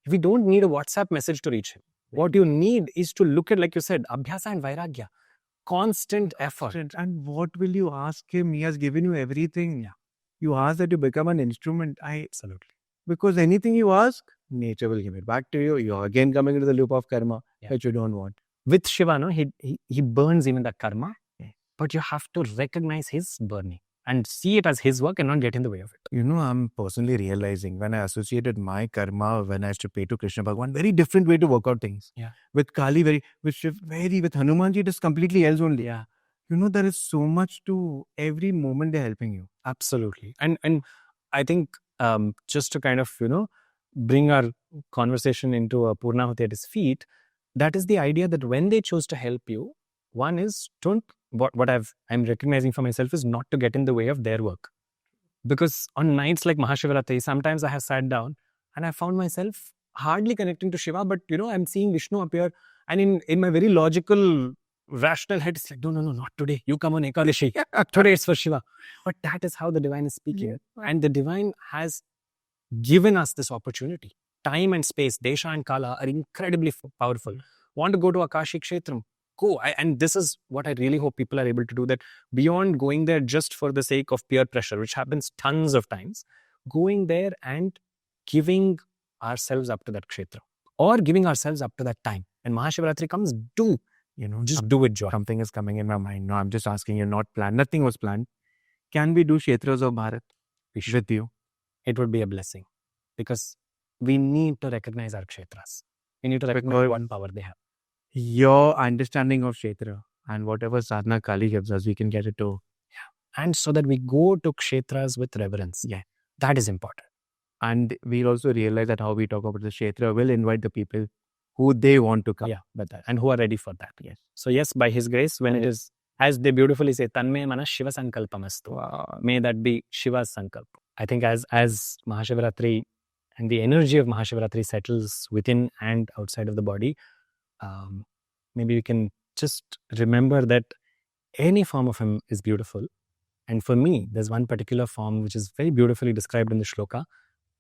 We don't need a WhatsApp message to reach him. What you need is to look at, like you said, Abhyasa and Vairagya. Constant effort. And what will you ask him? He has given you everything. Yeah. You ask that you become an instrument. Absolutely. Because anything you ask, nature will give it back to you. You're again coming into the loop of karma that you don't want. With Shiva, he burns even the karma, but you have to recognize his burning and see it as his work and not get in the way of it. I'm personally realizing when I associated my karma when I used to pay to Krishna Bhagwan, very different way to work out things. Yeah. With Kali, with Shiv, with Hanumanji, it is completely else only. Yeah. There is so much to every moment they're helping you. Absolutely. And I think just to kind of, bring our conversation into a Purnahuti at his feet, that is the idea that when they choose to help you, one is don't what I'm recognizing for myself is not to get in the way of their work. Because on nights like Mahashivratri, sometimes I have sat down and I found myself hardly connecting to Shiva, but I'm seeing Vishnu appear, and in my very logical, rational head, it's like, no, not today. You come on Ekadashi. Today it's for Shiva. But that is how the divine is speaking. And the divine has given us this opportunity. Time and space, Desha and Kala, are incredibly powerful. Want to go to Akashi Kshetram? Go. And this is what I really hope people are able to do, that beyond going there just for the sake of peer pressure, which happens tons of times, going there and giving ourselves up to that kshetra, or giving ourselves up to that time. And Mahashivratri comes, just do it, joy. Something is coming in my mind. No, I'm just asking you, not planned. Nothing was planned. Can we do Kshetras of Bharat with you? It would be a blessing, because we need to recognize our kshetras. We need to recognize what power they have. Your understanding of Kshetra and whatever sadhana Kali gives us, we can get it to. Yeah. And so that we go to kshetras with reverence. Yeah. That is important. And we'll also realize that how we talk about the Kshetra will invite the people who they want to come. Yeah, but and who are ready for that. Yes. So yes, by His grace, when it is, as they beautifully say, Tanme Mana Shiva Sankalpamastu. Wow. May that be Shiva's Sankalp. I think as Mahashivratri and the energy of Mahashivratri settles within and outside of the body, maybe we can just remember that any form of Him is beautiful. And for me, there's one particular form which is very beautifully described in the shloka.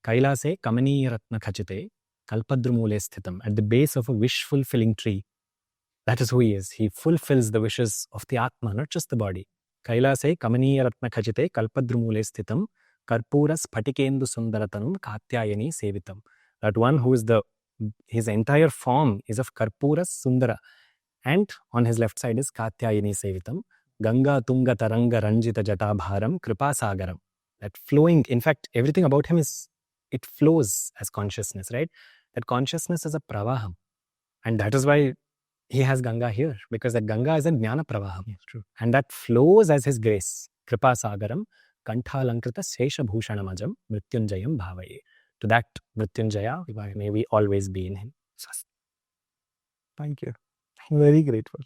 Kailase kamaniya ratna khachite kalpadrumule sthitam. At the base of a wish-fulfilling tree. That is who He is. He fulfills the wishes of the Atma, not just the body. Kailase kamaniya ratna khachite kalpadrumule sthitam karpuras patikendu sundaratanam katyayani sevitam. That one who is his entire form is of karpuras sundara. And on his left side is katyayani sevitam. Ganga tunga taranga ranjita jatabharam kripa sagaram. That flowing, in fact, everything about him it flows as consciousness, right? That consciousness is a pravaham. And that is why he has Ganga here, because that Ganga is a jnana pravaham. Yes, true. And that flows as his grace. Kripa sagaram, kanthalankrita sesha bhushanamajam, mrityunjayam bhavaye. To that Mrityunjaya, may we always be in him. Thank you. I'm very grateful.